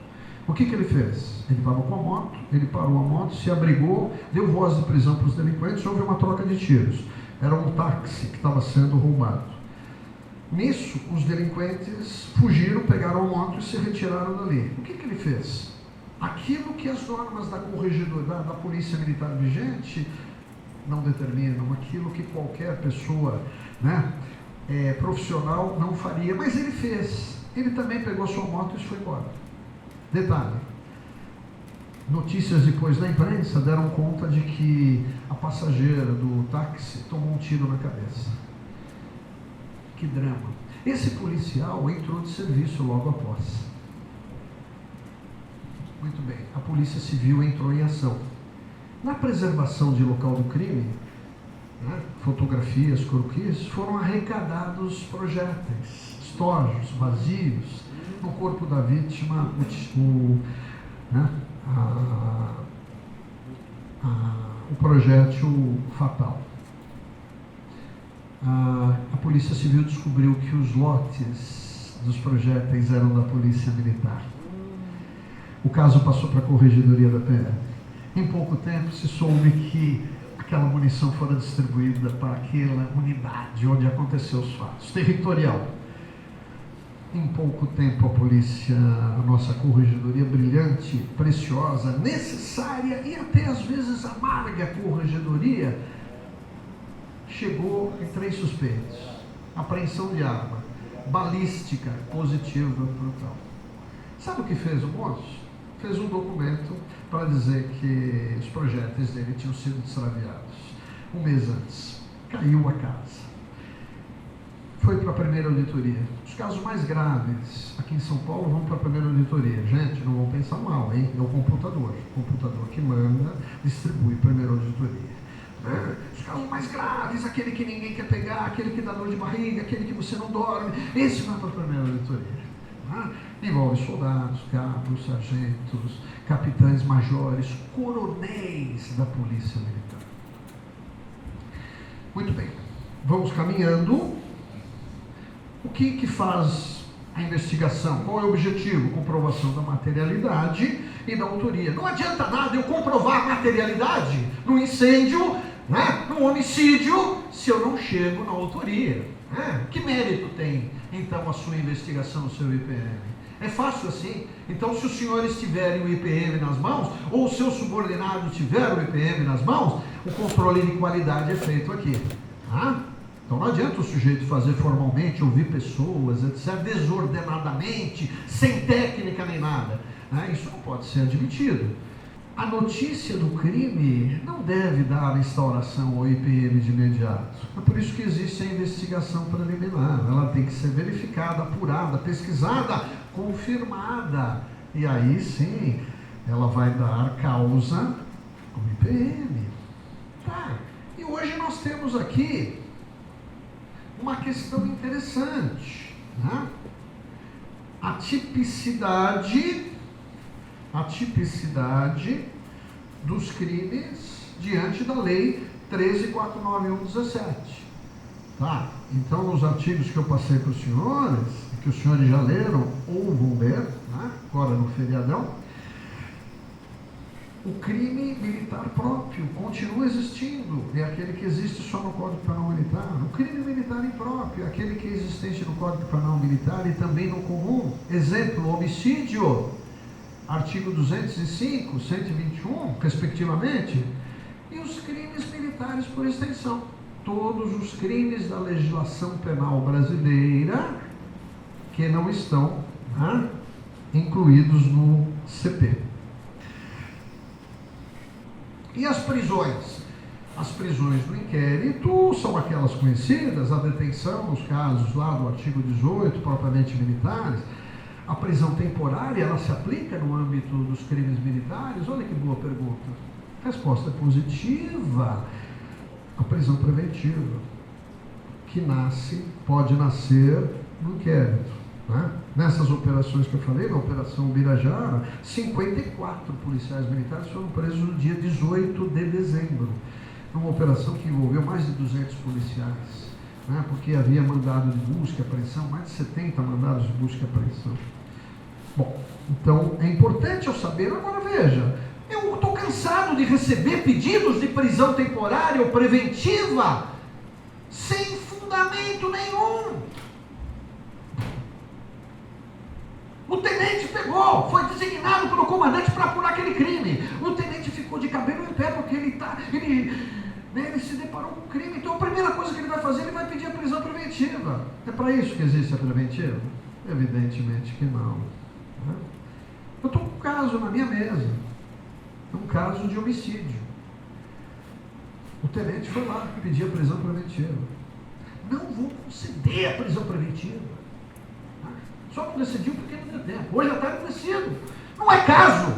O que ele fez? Ele estava com a moto, ele parou a moto, se abrigou, deu voz de prisão para os delinquentes, houve uma troca de tiros. Era um táxi que estava sendo roubado. Nisso, os delinquentes fugiram, pegaram a moto e se retiraram dali. O que ele fez? Aquilo que as normas da corregedoria, da Polícia Militar vigente não determinam, aquilo que qualquer pessoa profissional não faria, mas ele fez. Ele também pegou sua moto e foi embora. Detalhe: notícias depois da imprensa deram conta de que a passageira do táxi tomou um tiro na cabeça. Que drama. Esse policial entrou de serviço logo após. Muito bem, a Polícia Civil entrou em ação. Na preservação de local do crime, né, fotografias, croquis, foram arrecadados projéteis, estojos, vazios, no corpo da vítima, o projétil fatal. A Polícia Civil descobriu que os lotes dos projéteis eram da Polícia Militar. O caso passou para a Corregedoria da PM. Em pouco tempo se soube que aquela munição fora distribuída para aquela unidade onde aconteceu os fatos. Territorial. Em pouco tempo a nossa Corregedoria brilhante, preciosa, necessária e até às vezes amarga Corregedoria, chegou em 3 suspeitos. Apreensão de arma, balística positiva para o tal. Sabe o que fez o moço? Fez um documento para dizer que os projéteis dele tinham sido extraviados. Um mês antes, caiu a casa. Foi para a primeira auditoria. Os casos mais graves aqui em São Paulo vão para a primeira auditoria. Gente, não vão pensar mal, hein? É o computador que manda, distribui a primeira auditoria. Os casos mais graves, aquele que ninguém quer pegar, aquele que dá dor de barriga, aquele que você não dorme, esse vai para a primeira auditoria. Envolve soldados, cabos, sargentos, capitães, majores, coronéis da Polícia Militar. Muito bem, vamos caminhando. O que faz a investigação? Qual é o objetivo? Comprovação da materialidade e da autoria. Não adianta nada eu comprovar a materialidade no incêndio, no homicídio, se eu não chego na autoria. Que mérito tem, então, a sua investigação, o seu IPM? É fácil assim. Então, se os senhores tiverem o IPM nas mãos, ou o seu subordinado tiver o IPM nas mãos, o controle de qualidade é feito aqui. Então não adianta o sujeito fazer formalmente, ouvir pessoas, etc., desordenadamente, sem técnica nem nada. Isso não pode ser admitido. A notícia do crime não deve dar instauração ao IPM de imediato. É por isso que existe a investigação preliminar. Ela tem que ser verificada, apurada, pesquisada, confirmada. E aí sim, ela vai dar causa ao IPM. E hoje nós temos aqui uma questão interessante. A tipicidade dos crimes diante da Lei 13.491/17. Então, nos artigos que eu passei para os senhores, que os senhores já leram ou vão ler, agora no feriadão, o crime militar próprio continua existindo, é aquele que existe só no Código Penal Militar. O crime militar impróprio é aquele que é existente no Código Penal Militar e também no comum. Exemplo, homicídio, artigo 205, 121, respectivamente, e os crimes militares por extensão. Todos os crimes da legislação penal brasileira que não estão incluídos no CP. E as prisões? As prisões do inquérito são aquelas conhecidas, a detenção nos casos lá do artigo 18, propriamente militares. A prisão temporária, ela se aplica no âmbito dos crimes militares? Olha que boa pergunta. A resposta é positiva. A prisão preventiva, que pode nascer no inquérito. Nessas operações que eu falei, na Operação Birajara, 54 policiais militares foram presos no dia 18 de dezembro, numa operação que envolveu mais de 200 policiais, porque havia mandado de busca e apreensão, mais de 70 mandados de busca e apreensão. Bom, então é importante eu saber. Agora veja, eu estou cansado de receber pedidos de prisão temporária ou preventiva sem fundamento nenhum. O tenente pegou, foi designado pelo comandante para apurar aquele crime. O tenente ficou de cabelo em pé porque ele se deparou com o crime. Então a primeira coisa que ele vai fazer, ele vai pedir a prisão preventiva. É para isso que existe a preventiva? Evidentemente que não. Eu estou com um caso na minha mesa. Um caso de homicídio. O tenente foi lá pedir a prisão preventiva. Não vou conceder a prisão preventiva. Só não decidiu porque não deu tempo. Hoje já está decidido. Não é caso.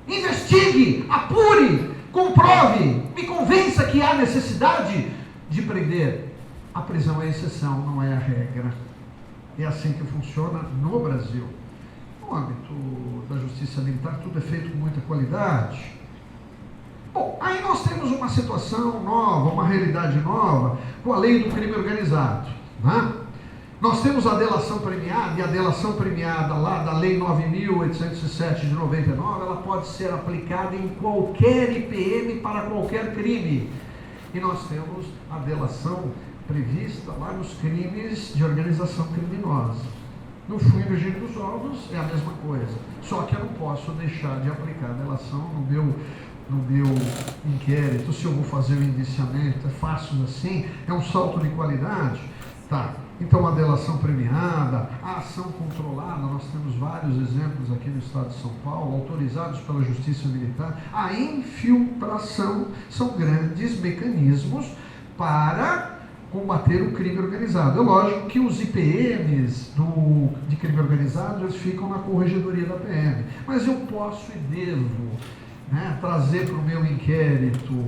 Investigue, apure, comprove, Me convença que há necessidade de prender. A prisão é a exceção, não é a regra. É assim que funciona no Brasil. No âmbito da justiça militar, tudo é feito com muita qualidade. Bom, aí nós temos uma situação nova, uma realidade nova, com a lei do crime organizado, né? Nós temos a delação premiada, e a delação premiada lá da lei 9.807 de 99, ela pode ser aplicada em qualquer IPM para qualquer crime. E nós temos a delação prevista lá nos crimes de organização criminosa. No frigir dos ovos é a mesma coisa, só que eu não posso deixar de aplicar a delação no meu inquérito. Se eu vou fazer o indiciamento, é fácil assim, é um salto de qualidade. Tá, então a delação premiada, a ação controlada, nós temos vários exemplos aqui no estado de São Paulo, autorizados pela Justiça Militar. A infiltração são grandes mecanismos para combater o crime organizado. É lógico que os IPMs de crime organizado, eles ficam na corregedoria da PM, mas eu posso e devo, né, trazer para o meu inquérito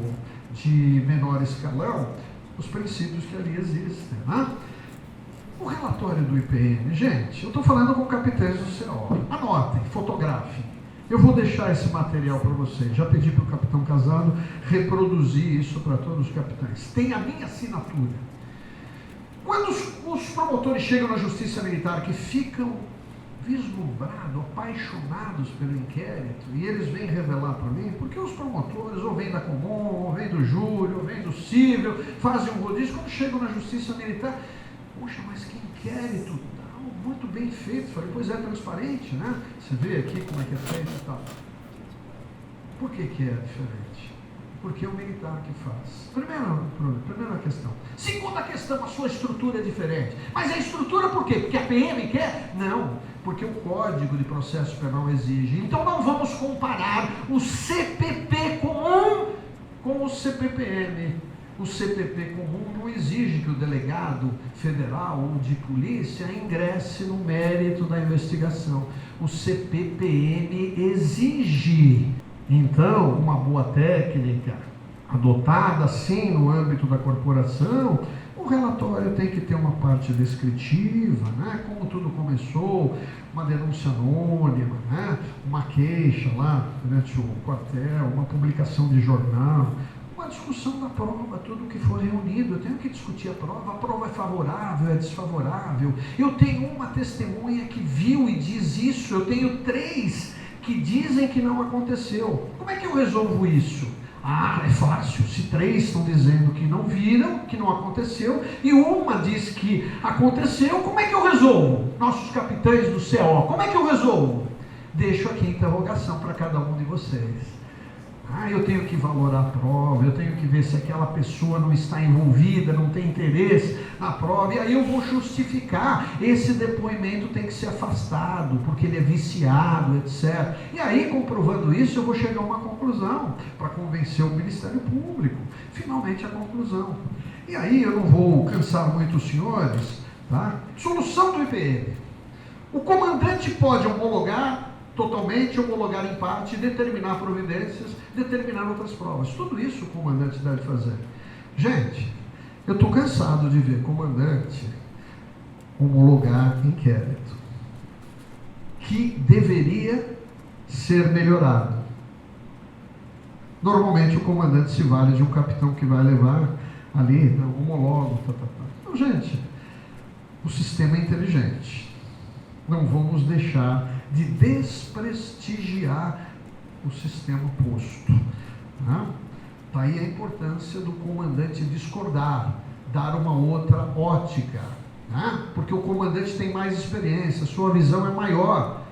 de menor escalão os princípios que ali existem, né? O relatório do IPM, gente, eu estou falando com capitães do CO. Anotem, fotografem. Eu vou deixar esse material para vocês. Já pedi para o capitão Casado reproduzir isso para todos os capitães. Tem a minha assinatura. Quando os promotores chegam na Justiça Militar, que ficam vislumbrados, apaixonados pelo inquérito, e eles vêm revelar para mim, porque os promotores ou vêm da Comum, ou vêm do Júri, ou vêm do Cível, fazem um rodízio, quando chegam na Justiça Militar, poxa, mas que inquérito tal, muito bem feito. Falei, pois é, transparente, né? Você vê aqui como é que é feito e tal. Por que é diferente? Porque é o militar que faz. Primeira questão. Segunda questão, a sua estrutura é diferente. Mas a estrutura por quê? Porque a PM quer? Não, porque o Código de Processo Penal exige. Então não vamos comparar o CPP comum com o CPPM. O CPP comum não exige que o delegado federal ou de polícia ingresse no mérito da investigação. O CPPM exige. Então, uma boa técnica, adotada sim no âmbito da corporação, o relatório tem que ter uma parte descritiva, né? Como tudo começou, uma denúncia anônima, né? Uma queixa lá durante o quartel, uma publicação de jornal, uma discussão da prova, tudo que for reunido. Eu tenho que discutir a prova é favorável, é desfavorável. Eu tenho uma testemunha que viu e diz isso, eu tenho 3 que dizem que não aconteceu. Como é que eu resolvo isso? Ah, é fácil. Se 3 estão dizendo que não viram, que não aconteceu, e uma diz que aconteceu, como é que eu resolvo? Nossos capitães do CO, como é que eu resolvo? Deixo aqui a interrogação para cada um de vocês. Eu tenho que valorar a prova, eu tenho que ver se aquela pessoa não está envolvida, não tem interesse na prova, e aí eu vou justificar, esse depoimento tem que ser afastado, porque ele é viciado, etc. E aí, comprovando isso, eu vou chegar a uma conclusão, para convencer o Ministério Público, finalmente a conclusão. E aí, eu não vou cansar muito os senhores, tá? Solução do IPM. O comandante pode homologar totalmente, homologar em parte, determinar providências, determinar outras provas. Tudo isso o comandante deve fazer. Gente, eu estou cansado de ver comandante homologar inquérito, que deveria ser melhorado. Normalmente o comandante se vale de um capitão que vai levar ali, homólogo, Então, gente, o sistema é inteligente. Não vamos deixar de desprestigiar o sistema posto. Né? Daí a importância do comandante discordar, dar uma outra ótica, né? Porque o comandante tem mais experiência, sua visão é maior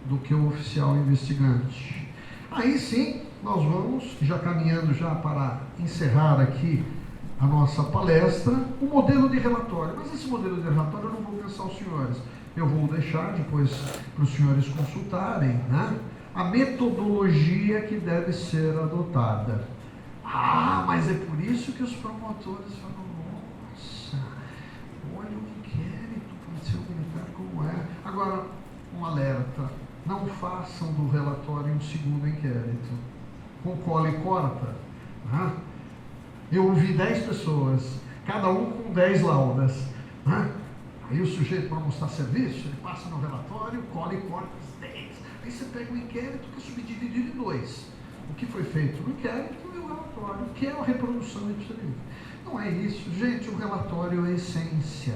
do que o oficial investigante. Aí sim, nós vamos, já caminhando já para encerrar aqui a nossa palestra, o modelo de relatório. Mas esse modelo de relatório eu não vou cansar os senhores. Eu vou deixar depois para os senhores consultarem, né? A metodologia que deve ser adotada. Mas é por isso que os promotores falam, nossa, olha o inquérito policial militar como é. Agora, um alerta, não façam do relatório um segundo inquérito. Com cola e corta, né? Eu ouvi 10 pessoas, cada um com 10 laudas. Né? Aí o sujeito, para mostrar serviço, ele passa no relatório, cola e corta as 10. Aí você pega o inquérito que é subdividido em 2. O que foi feito no inquérito e o relatório, que é a reprodução ipsis literis. Não é isso, gente, o relatório é essência.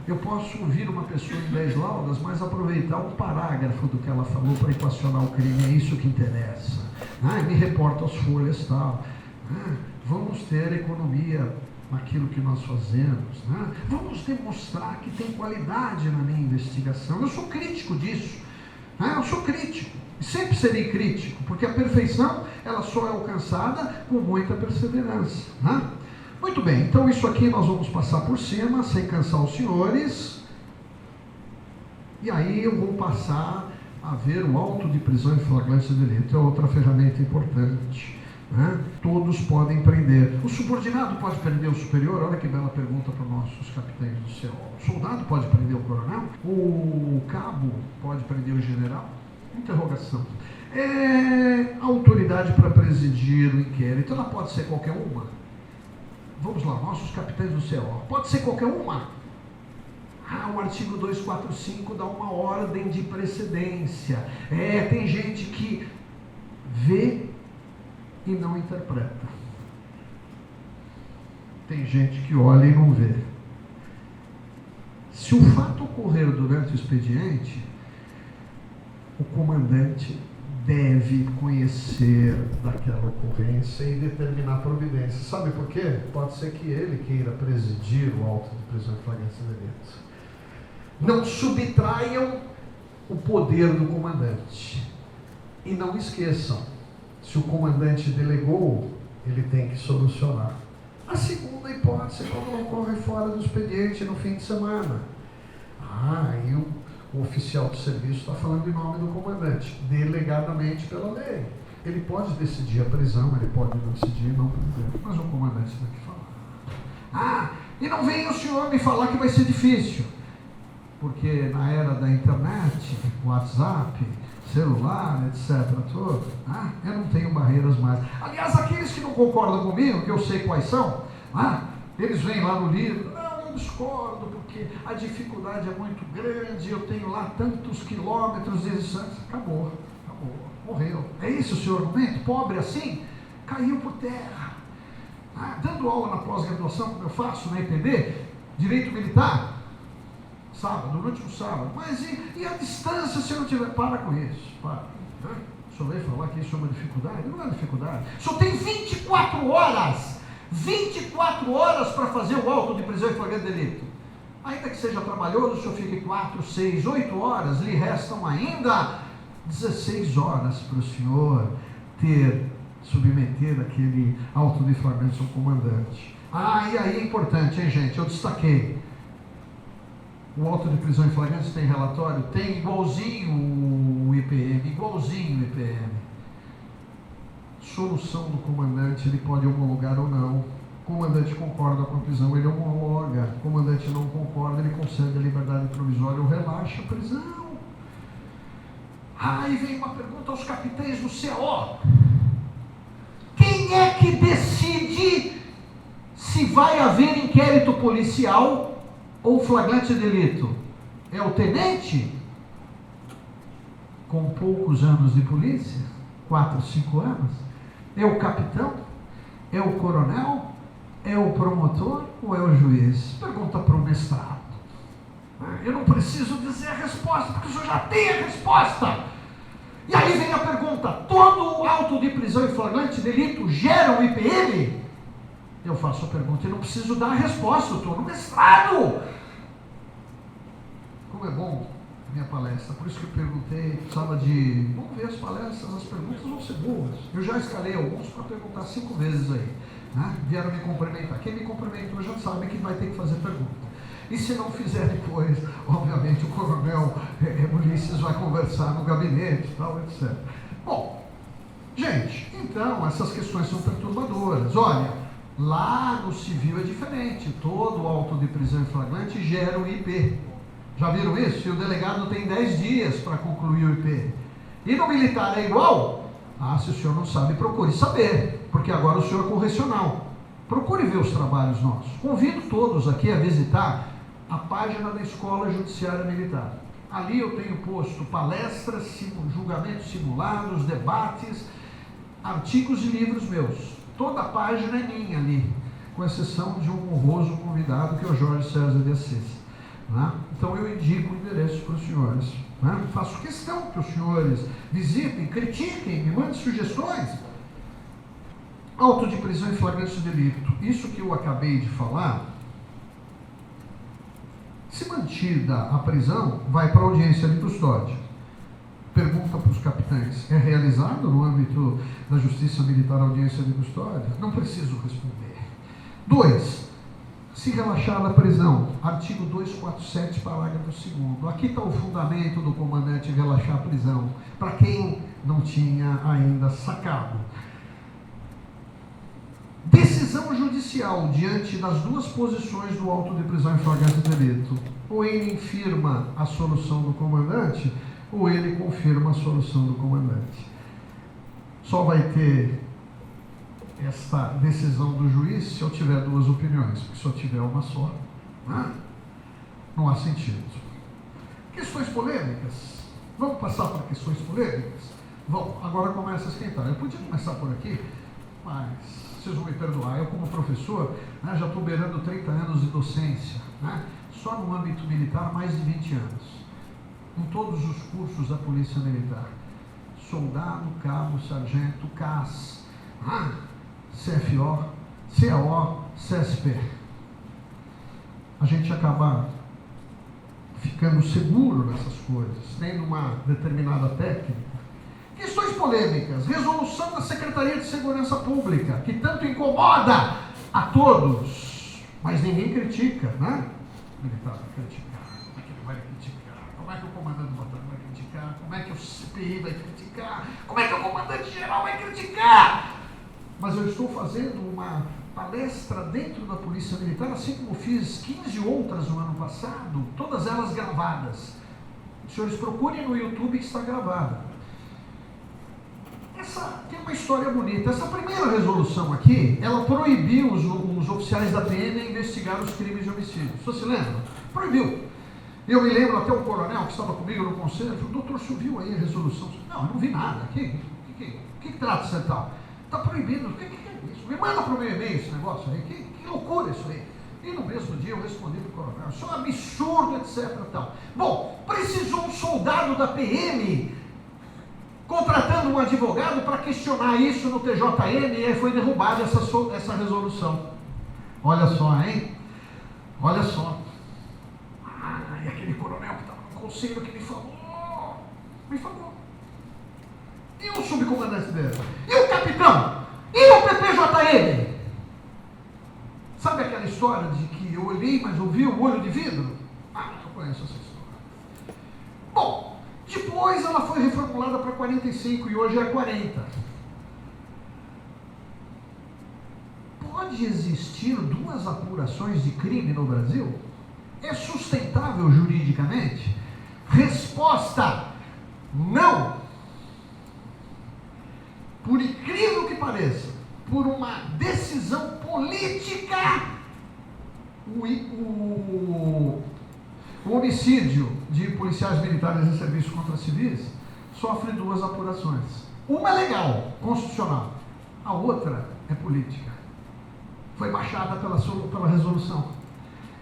Eu posso ouvir uma pessoa em 10 laudas, mas aproveitar um parágrafo do que ela falou para equacionar o crime, é isso que interessa. Me reporta as folhas e tal. Vamos ter economia naquilo que nós fazemos. Vamos demonstrar que tem qualidade na minha investigação. Eu sou crítico disso. Eu sou crítico. E sempre serei crítico, porque a perfeição ela só é alcançada com muita perseverança. Muito bem, então isso aqui nós vamos passar por cima, sem cansar os senhores. E aí eu vou passar a ver o auto de prisão em flagrante de delito. É outra ferramenta importante. Todos podem prender. O subordinado pode prender o superior? Olha que bela pergunta para os nossos capitães do CO. O soldado pode prender o coronel? O cabo pode prender o general? Interrogação. A autoridade para presidir o inquérito, ela pode ser qualquer uma? Vamos lá, nossos capitães do CO. Pode ser qualquer uma? O artigo 245 dá uma ordem de precedência. Tem gente que vê e não interpreta. Tem gente que olha e não vê. Se o fato ocorrer durante o expediente, o comandante deve conhecer daquela ocorrência e determinar providência. Sabe por quê? Pode ser que ele queira presidir o auto de prisão em flagrância de delito. Não subtraiam o poder do comandante. E não esqueçam, se o comandante delegou, ele tem que solucionar. A segunda hipótese é quando ocorre fora do expediente no fim de semana. E o oficial de serviço está falando em nome do comandante, delegadamente pela lei. Ele pode decidir a prisão, ele pode não decidir não prender, mas o comandante tem que falar. E não venha o senhor me falar que vai ser difícil, porque na era da internet, WhatsApp, celular, etc. Eu não tenho barreiras mais. Aliás, aqueles que não concordam comigo, que eu sei quais são, eles vêm lá no livro, eu discordo, porque a dificuldade é muito grande, eu tenho lá tantos quilômetros de distância. Acabou, morreu. É isso o seu argumento? Pobre assim? Caiu por terra. Dando aula na pós-graduação, como eu faço na EPB, Direito Militar, sábado, no último sábado. Mas e a distância se eu não tiver? Para com isso, para. O senhor veio falar que isso é uma dificuldade? Não é dificuldade. O senhor tem 24 horas! 24 horas para fazer o auto de prisão em flagrante de delito. Ainda que seja trabalhoso, o senhor fique 4, 6, 8 horas, lhe restam ainda 16 horas para o senhor submeter aquele auto de flagrante ao comandante. E aí é importante, hein, gente? Eu destaquei. O auto de prisão em flagrante tem relatório? Tem, igualzinho o IPM, igualzinho o IPM. Solução do comandante, ele pode homologar ou não. O comandante concorda com a prisão, ele homologa. O comandante não concorda, ele concede a liberdade provisória ou relaxa a prisão. Aí vem uma pergunta aos capitães do CO. Quem é que decide se vai haver inquérito policial ou flagrante de delito? É o tenente? Com poucos anos de polícia? 4, 5 anos? É o capitão? É o coronel? É o promotor ou é o juiz? Pergunta para o mestrado. Eu não preciso dizer a resposta, porque o senhor já tem a resposta. E aí vem a pergunta: todo auto de prisão em flagrante delito gera um IPM? Eu faço a pergunta e não preciso dar a resposta, eu estou no mestrado. Como é bom minha palestra, por isso que eu perguntei, precisava de... Vamos ver as palestras, as perguntas vão ser boas. Eu já escalei alguns para perguntar 5 vezes aí. Vieram me cumprimentar. Quem me cumprimentou já sabe que vai ter que fazer pergunta. E se não fizer depois, obviamente o coronel Ulisses vai conversar no gabinete e tal, etc. Bom, gente, então essas questões são perturbadoras. Olha, lá no civil é diferente. Todo auto de prisão em flagrante gera um IP. Já viram isso? E o delegado tem 10 dias para concluir o IP. E no militar é igual? Se o senhor não sabe, procure saber, porque agora o senhor é correcional. procure ver os trabalhos nossos. Convido todos aqui a visitar a página da Escola Judiciária Militar. Ali eu tenho posto palestras, julgamentos simulados, debates, artigos e livros meus. Toda a página é minha ali, com exceção de um honroso convidado que é o Jorge César de Assis. Né? Então eu indico o endereço para os senhores. Né? Faço questão que os senhores visitem, critiquem, me mandem sugestões. Auto de prisão em flagrante delito. Isso que eu acabei de falar, se mantida a prisão, vai para a audiência de custódia. Pergunta para os capitães: é realizado no âmbito da Justiça Militar a audiência de custódia? Não preciso responder. 2. Se relaxar da prisão, artigo 247, parágrafo 2º. Aqui está o fundamento do comandante relaxar a prisão, para quem não tinha ainda sacado. Decisão judicial diante das duas posições do auto de prisão em flagrante delito. Ou ele infirma a solução do comandante, ou ele confirma a solução do comandante. Só vai ter esta decisão do juiz se eu tiver duas opiniões, porque se eu tiver uma só, não há sentido. Questões polêmicas. Vamos passar para questões polêmicas? Vamos, agora começa a esquentar. Eu podia começar por aqui, mas vocês vão me perdoar. Eu, como professor, já estou beirando 30 anos de docência, só no âmbito militar, mais de 20 anos. Em todos os cursos da Polícia Militar. Soldado, cabo, sargento, CAS, CFO, CAO, CSP. A gente acaba ficando seguro nessas coisas, tendo uma determinada técnica. Questões polêmicas, resolução da Secretaria de Segurança Pública, que tanto incomoda a todos, mas ninguém critica, né? O militar vai criticar, como é que ele vai criticar? Como é que o comandante do batalhão vai criticar? Como é que o CPI vai criticar? Como é que o comandante-geral vai criticar? Mas eu estou fazendo uma palestra dentro da Polícia Militar, assim como fiz 15 outras no ano passado, todas elas gravadas. Os senhores procurem no YouTube que está gravada. Essa tem uma história bonita. Essa primeira resolução aqui, ela proibiu os oficiais da PM investigar os crimes de homicídio. Você se lembra? Proibiu. Eu me lembro até o coronel que estava comigo no conselho, falou: doutor, o senhor viu aí a resolução? Não, eu não vi nada. O que trata-se tal? Está proibido. O que é isso? Me manda para o meu e-mail esse negócio aí. Que loucura isso aí. E no mesmo dia eu respondi para o coronel: isso é um absurdo, etc. Tal. Bom, precisou um soldado da PM contratando um advogado para questionar isso no TJM, e aí foi derrubada essa resolução. Olha só, hein? Olha só. E aquele coronel que estava no conselho que me falou. E o subcomandante dele? E o capitão? E o PPJM? Sabe aquela história de que eu olhei, mas ouvi o olho de vidro? Eu conheço essa história. Bom, depois ela foi reformulada para 45 e hoje é 40. Pode existir duas apurações de crime no Brasil? É sustentável juridicamente? Resposta: não. Por incrível que pareça, por uma decisão política, o homicídio de policiais militares em serviço contra civis sofre duas apurações. Uma é legal, constitucional. A outra é política. Foi baixada pela resolução.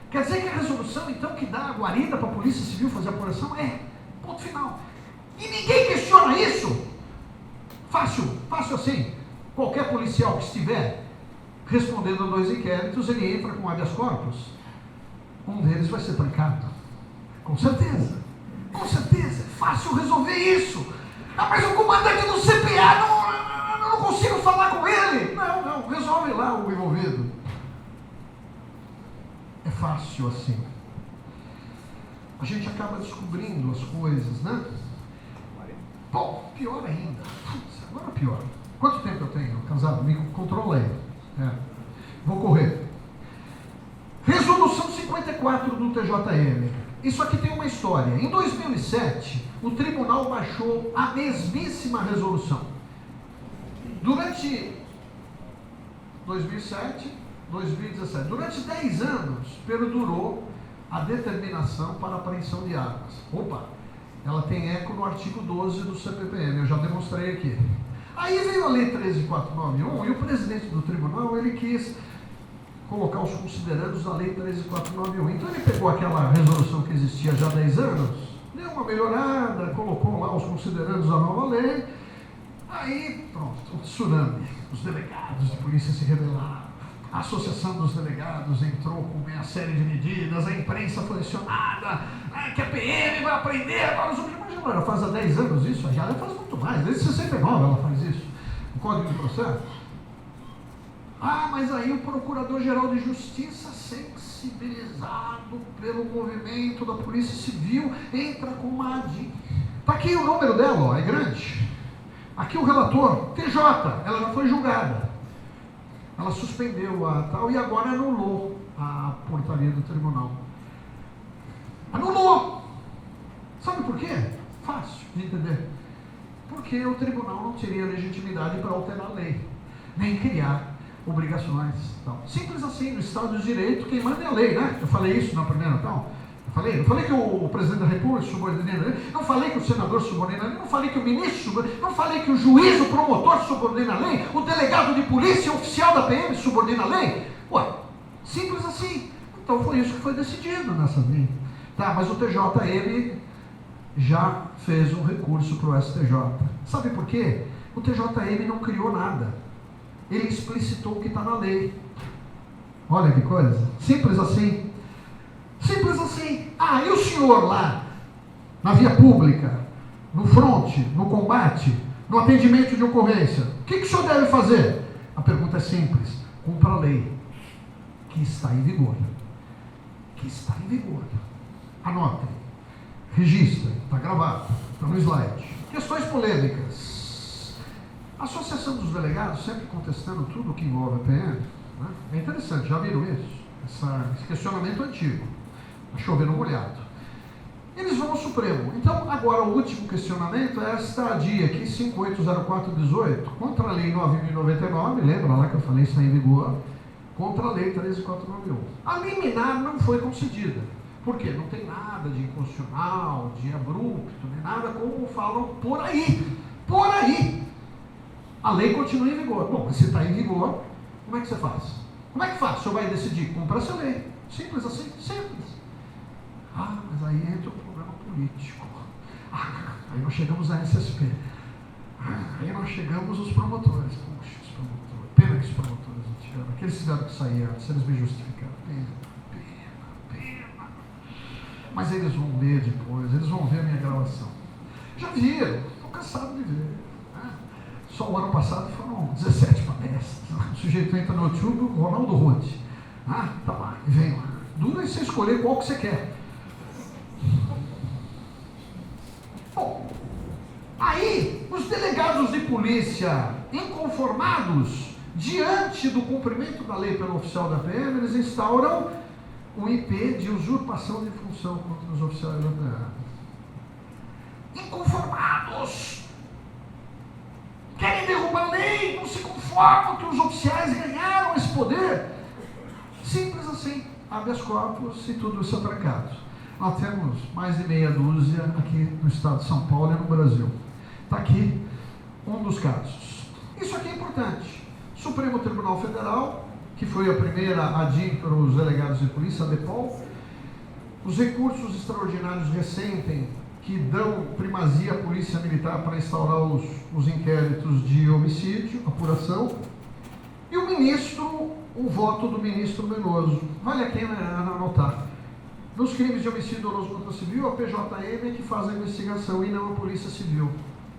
Quer dizer que a resolução, então, que dá a guarida para a Polícia Civil fazer a apuração é ponto final. E ninguém questiona isso. Fácil assim. Qualquer policial que estiver respondendo a 2 inquéritos, ele entra com habeas corpus. Um deles vai ser trancado. Com certeza. É fácil resolver isso. Mas o comandante do CPA, não consigo falar com ele. Não, resolve lá o envolvido. É fácil assim. A gente acaba descobrindo as coisas, né? Bom, pior ainda. Agora pior. Quanto tempo eu tenho? Casado? Me controla aí. Vou correr. Resolução 54 do TJM. Isso aqui tem uma história. Em 2007, o tribunal baixou a mesmíssima resolução. Durante 2007, 2017. Durante 10 anos, perdurou a determinação para apreensão de armas. Opa, ela tem eco no artigo 12 do CPPM, eu já demonstrei aqui. Aí veio a Lei 13.491 e o presidente do tribunal, ele quis colocar os considerandos da Lei 13.491. Então ele pegou aquela resolução que existia já há 10 anos, deu uma melhorada, colocou lá os considerandos da nova lei, aí pronto, o tsunami, os delegados de polícia se rebelaram, a Associação dos Delegados entrou com uma série de medidas, a imprensa foi acionada, que a PM vai aprender agora os outros. Imagina, ela faz há 10 anos isso, já ela faz muito mais, desde 69 ela faz isso, o Código de Processo. Mas aí o Procurador-Geral de Justiça, sensibilizado pelo movimento da Polícia Civil, entra com uma ADI. Está aqui o número dela, ó, é grande. Aqui o relator, TJ, ela já foi julgada. Ela suspendeu a tal e agora anulou a portaria do tribunal. Anulou! Sabe por quê? Fácil de entender. Porque o tribunal não teria legitimidade para alterar a lei, nem criar obrigações. Então, simples assim, no Estado de Direito, quem manda é a lei, né? Eu falei isso na primeira, então. Eu falei que o presidente da República subordina a lei, não falei que o senador subordina a lei, não falei que o ministro subordina, não falei que o juiz, o promotor subordina a lei, o delegado de polícia, o oficial da PM subordina a lei. Ué, simples assim. Então foi isso que foi decidido nessa lei. Tá, mas o TJ, ele já fez um recurso para o STJ. Sabe por quê? O TJM não criou nada. Ele explicitou o que está na lei. Olha que coisa. Simples assim. Simples assim. E o senhor lá, na via pública, no fronte, no combate, no atendimento de ocorrência, o que o senhor deve fazer? A pergunta é simples. Cumpra a lei, que está em vigor. Que está em vigor. Anotem. Registrem. Está gravado. Está no slide. Questões polêmicas. A Associação dos Delegados sempre contestando tudo que envolve a PM. Né? É interessante, já viram isso? Esse questionamento antigo. Está chovendo molhado. Eles vão ao Supremo. Então, agora o último questionamento é esta ADI aqui, 580418, contra a Lei 9.099, lembra lá que eu falei está em vigor, contra a Lei 13.491. A liminar não foi concedida. Por quê? Não tem nada de inconstitucional, de abrupto, nem nada como falam por aí. Por aí. A lei continua em vigor. Bom, mas se está em vigor, como é que você faz? Como é que faz? O senhor vai decidir cumprir essa lei. Simples assim? Simples. Mas aí entra o problema político. Aí nós chegamos à SSP. Aí nós chegamos os promotores. Puxa, os promotores. Pena que os promotores não tiveram. Aqueles tiveram que sair antes, eles me justificaram. Pena. Mas eles vão ver depois, eles vão ver a minha gravação. Já viram, estou cansado de ver. Né? Só o ano passado foram 17 palestras. O sujeito entra no YouTube, o Ronaldo Roth. Tá lá, e vem lá. Dura e você escolher qual que você quer. Bom, aí os delegados de polícia inconformados diante do cumprimento da lei pelo oficial da PM, eles instauram o IP de usurpação de função contra os oficiais da PM. Inconformados. Querem derrubar a lei, não se conformam que os oficiais ganharam esse poder. Simples assim, habeas corpus e tudo isso atracado. Nós temos mais de meia dúzia aqui no estado de São Paulo e no Brasil. Está aqui um dos casos. Isso aqui é importante. Supremo Tribunal Federal, que foi a primeira ADI para os delegados de polícia, a DEPOL. Os recursos extraordinários recentes que dão primazia à polícia militar para instaurar os inquéritos de homicídio, apuração. E o voto do ministro Menoso. Vale a pena anotar. Nos crimes de homicídio doloso contra civil, a PJM é que faz a investigação e não a Polícia Civil.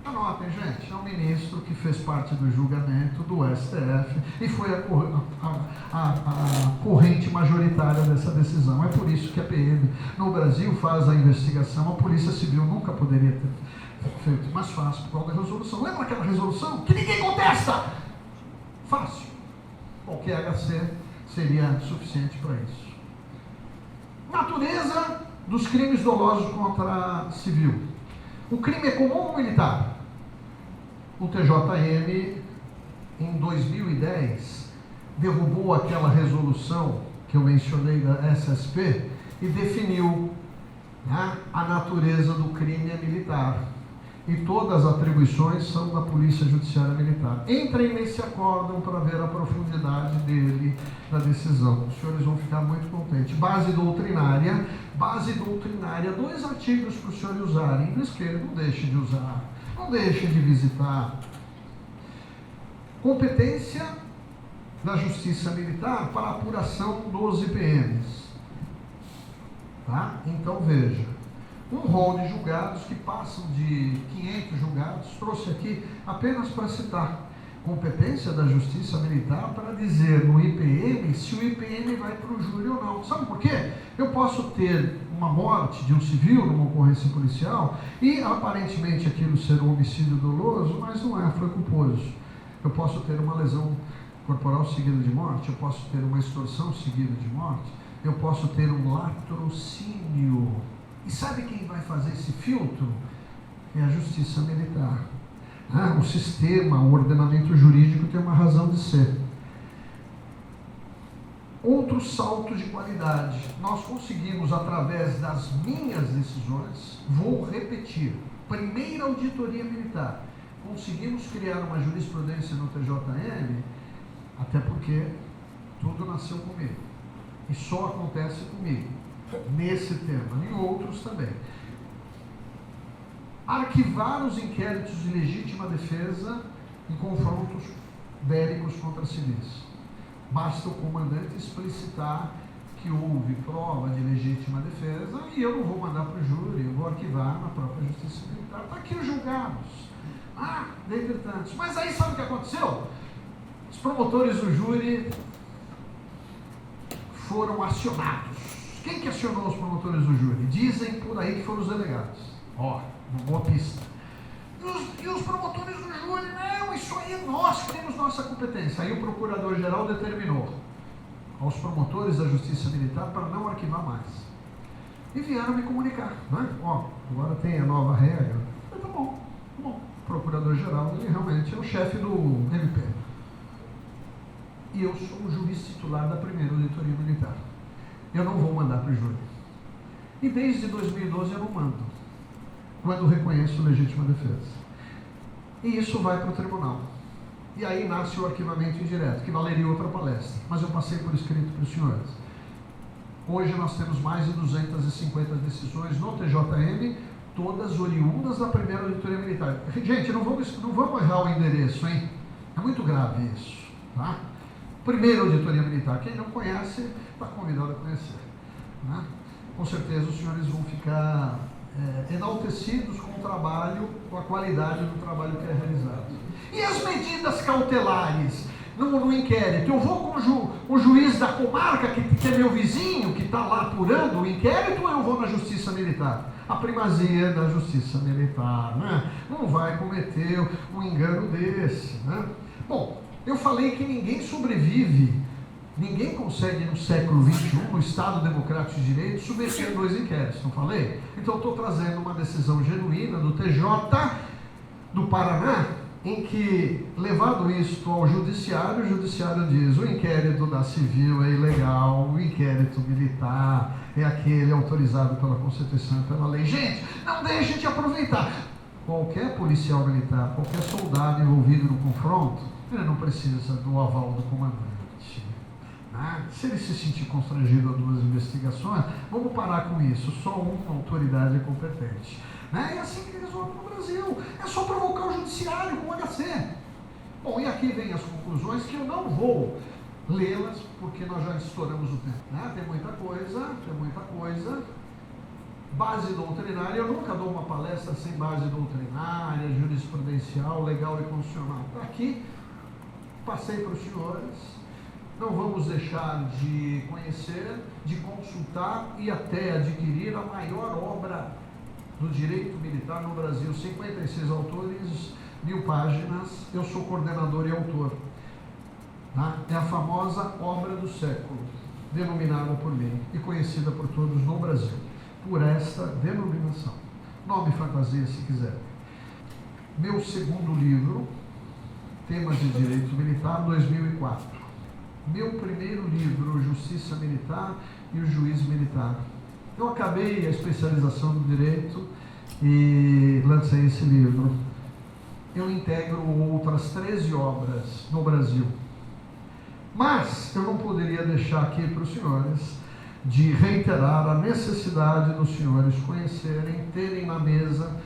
Anotem, gente, é um ministro que fez parte do julgamento do STF e foi a corrente majoritária dessa decisão. É por isso que a PM no Brasil faz a investigação, a Polícia Civil nunca poderia ter feito mais fácil por causa da resolução. Lembra aquela resolução que ninguém contesta? Fácil. Qualquer HC seria suficiente para isso. Natureza dos crimes dolosos contra civil. O crime é comum ou militar? O TJM, em 2010, derrubou aquela resolução que eu mencionei da SSP e definiu, né, a natureza do crime é militar. E todas as atribuições são da Polícia Judiciária Militar. Entrem nesse acórdão para ver a profundidade dele, da decisão. Os senhores vão ficar muito contentes. Base doutrinária, 2 artigos para os senhores usarem. Por isso que ele não deixe de usar, não deixe de visitar. Competência da Justiça Militar para apuração dos IPMs. Tá? Então veja, um rol de julgados que passam de 500 julgados, trouxe aqui apenas para citar. Competência da Justiça Militar para dizer no IPM se o IPM vai para o júri ou não. Sabe por quê? Eu posso ter uma morte de um civil numa ocorrência policial e aparentemente aquilo ser um homicídio doloso, mas não é, foi culposo. Eu posso ter uma lesão corporal seguida de morte, eu posso ter uma extorsão seguida de morte, eu posso ter um latrocínio. E sabe quem vai fazer esse filtro? É a Justiça Militar. O sistema, o ordenamento jurídico tem uma razão de ser. Outro salto de qualidade. Nós conseguimos, através das minhas decisões, vou repetir, primeira auditoria militar, conseguimos criar uma jurisprudência no TJM, até porque tudo nasceu comigo. E só acontece comigo, nesse tema, e outros também. Arquivar os inquéritos de legítima defesa em confrontos bélicos contra civis. Basta o comandante explicitar que houve prova de legítima defesa e eu não vou mandar para o júri, eu vou arquivar na própria Justiça Militar. Está aqui os julgados. Dentre tantos. Mas aí sabe o que aconteceu? Os promotores do júri foram acionados. Quem que acionou os promotores do júri? Dizem por aí que foram os delegados. Uma boa pista. E os promotores do júri, não, isso aí nós temos nossa competência. Aí o procurador-geral determinou aos promotores da Justiça Militar para não arquivar mais. E vieram me comunicar, né? Agora tem a nova regra. Eu falei, tá bom. O procurador-geral, ele realmente é o chefe do MP. E eu sou o juiz titular da primeira auditoria militar. Eu não vou mandar para o júri. E desde 2012 eu não mando, quando reconheço legítima defesa. E isso vai para o tribunal. E aí nasce o arquivamento indireto, que valeria outra palestra. Mas eu passei por escrito para os senhores. Hoje nós temos mais de 250 decisões no TJM, todas oriundas da primeira auditoria militar. Gente, não vamos errar o endereço, hein? É muito grave isso, tá? Primeira auditoria militar. Quem não conhece, está convidado a conhecer, né? Com certeza os senhores vão ficar enaltecidos com o trabalho, com a qualidade do trabalho que é realizado. E as medidas cautelares no inquérito? Eu vou com o juiz da comarca, que é meu vizinho, que está lá apurando o inquérito, ou eu vou na Justiça Militar? A primazia da Justiça Militar, né? Não vai cometer um engano desse, né? Bom, eu falei que ninguém sobrevive, ninguém consegue no século XXI, no Estado Democrático de Direito, submeter 2 inquéritos, não falei? Então eu estou trazendo uma decisão genuína do TJ do Paraná, em que, levado isto ao judiciário, o judiciário diz: o inquérito da civil é ilegal, o inquérito militar é aquele autorizado pela Constituição e pela lei. Gente, não deixe de aproveitar. Qualquer policial militar, qualquer soldado envolvido no confronto, ele não precisa do aval do comandante. Se ele se sentir constrangido a 2 investigações, vamos parar com isso, só uma autoridade é competente. É assim que resolve no Brasil, é só provocar o judiciário com o HC. Bom, e aqui vem as conclusões que eu não vou lê-las, porque nós já estouramos o tempo. Tem muita coisa. Base doutrinária, eu nunca dou uma palestra sem base doutrinária, jurisprudencial, legal e constitucional. Aqui, passei para os senhores. Não vamos deixar de conhecer, de consultar e até adquirir a maior obra do direito militar no Brasil. 56 autores, 1000 páginas, eu sou coordenador e autor. É a famosa obra do século, denominada por mim e conhecida por todos no Brasil, por esta denominação. Nome fantasia, se quiser. Meu segundo livro, Temas de Direito Militar, 2004. meu primeiro livro, Justiça Militar e o Juiz Militar. Eu acabei a especialização no direito e lancei esse livro. Eu integro outras 13 obras no Brasil. Mas eu não poderia deixar aqui para os senhores de reiterar a necessidade dos senhores conhecerem, terem na mesa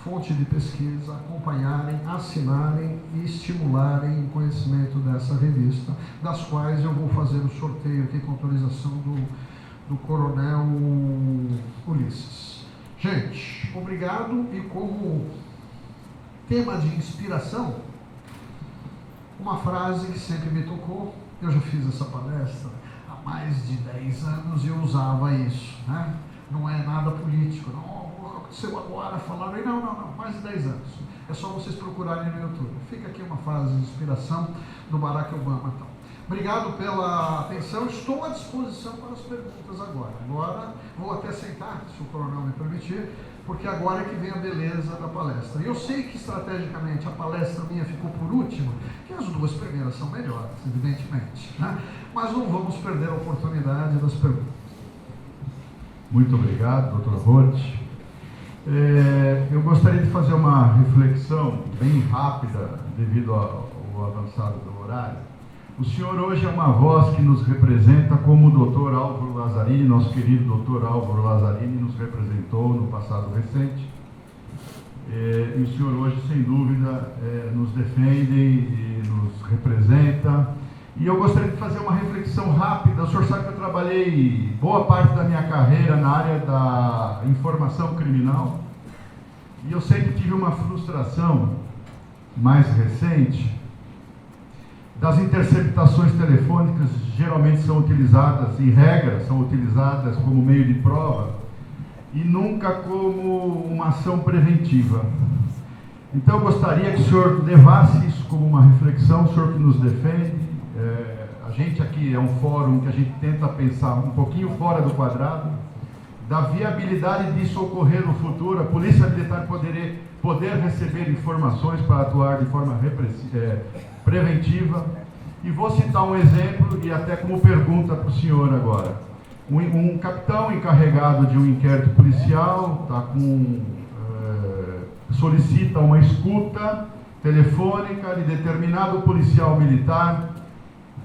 fonte de pesquisa, acompanharem, assinarem e estimularem o conhecimento dessa revista, das quais eu vou fazer o sorteio aqui com autorização do Coronel Ulisses. Gente, obrigado, e como tema de inspiração, uma frase que sempre me tocou. Eu já fiz essa palestra há mais de 10 anos e eu usava isso, né? Não é nada político, não aconteceu agora, falaram aí, não, mais de 10 anos. É só vocês procurarem no YouTube. Fica aqui uma frase de inspiração do Barack Obama. Então, obrigado pela atenção, estou à disposição para as perguntas agora. Agora vou até sentar, se o coronel me permitir, porque agora é que vem a beleza da palestra. E eu sei que estrategicamente a palestra minha ficou por última, que as duas primeiras são melhores, evidentemente, né? Mas não vamos perder a oportunidade das perguntas. Muito obrigado, doutor Roth. Eu gostaria de fazer uma reflexão bem rápida, devido ao avançado do horário. O senhor hoje é uma voz que nos representa como o doutor Álvaro Lazzarini, nosso querido doutor Álvaro Lazzarini, nos representou no passado recente. E o senhor hoje, sem dúvida, nos defende e nos representa. E eu gostaria de fazer uma reflexão rápida. O senhor sabe que eu trabalhei boa parte da minha carreira na área da informação criminal. E eu sempre tive uma frustração mais recente das interceptações telefônicas, geralmente são utilizadas, em regra, são utilizadas como meio de prova e nunca como uma ação preventiva. Então eu gostaria que o senhor levasse isso como uma reflexão, o senhor que nos defende. A gente aqui é um fórum que a gente tenta pensar um pouquinho fora do quadrado, da viabilidade disso ocorrer no futuro, a Polícia Militar poder receber informações para atuar de forma preventiva. E vou citar um exemplo, e até como pergunta para o senhor agora. Um capitão encarregado de um inquérito policial solicita uma escuta telefônica de determinado policial militar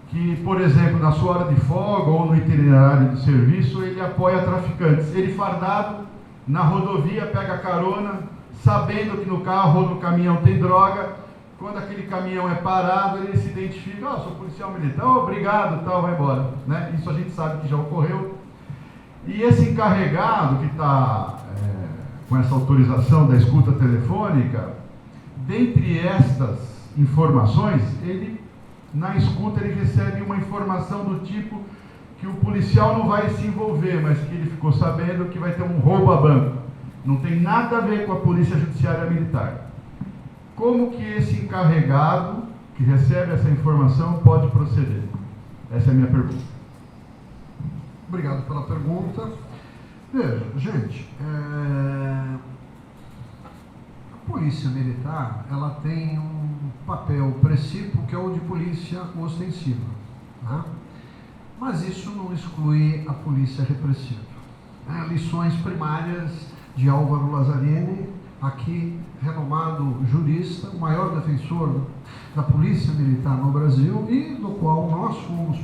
que, por exemplo, na sua hora de folga ou no itinerário de serviço, ele apoia traficantes. Ele fardado, na rodovia, pega carona, sabendo que no carro ou no caminhão tem droga. Quando aquele caminhão é parado, ele se identifica, sou policial militar, obrigado, tal, vai embora. Né? Isso a gente sabe que já ocorreu. E esse encarregado que está com essa autorização da escuta telefônica, dentre estas informações, na escuta ele recebe uma informação do tipo que o policial não vai se envolver, mas que ele ficou sabendo que vai ter um roubo a banco. Não tem nada a ver com a Polícia Judiciária Militar. Como que esse encarregado que recebe essa informação pode proceder? Essa é a minha pergunta. Obrigado pela pergunta. Veja, gente, a Polícia Militar, ela tem um papel precípuo que é o de polícia ostensiva, tá? Mas isso não exclui a polícia repressiva. Lições primárias de Álvaro Lazzarini, aqui renomado jurista, o maior defensor da Polícia Militar no Brasil e do qual nós fomos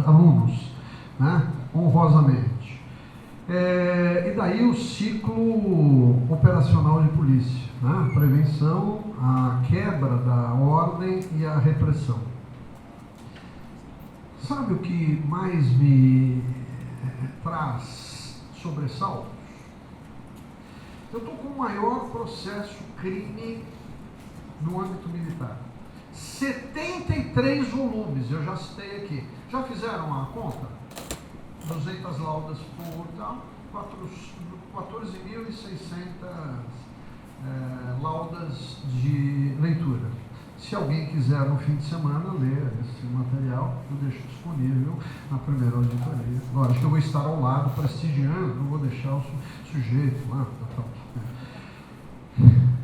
alunos, né, honrosamente. E daí o ciclo operacional de polícia, né, a prevenção, a quebra da ordem e a repressão. Sabe o que mais me traz sobressaltos? Eu estou com o maior processo crime no âmbito militar. 73 volumes, eu já citei aqui. Já fizeram a conta? 200 laudas por tal, 14.600 laudas de leitura. Se alguém quiser no fim de semana ler esse material, eu deixo disponível na primeira auditoria. Lógico que eu vou estar ao lado prestigiando, não vou deixar o sujeito lá.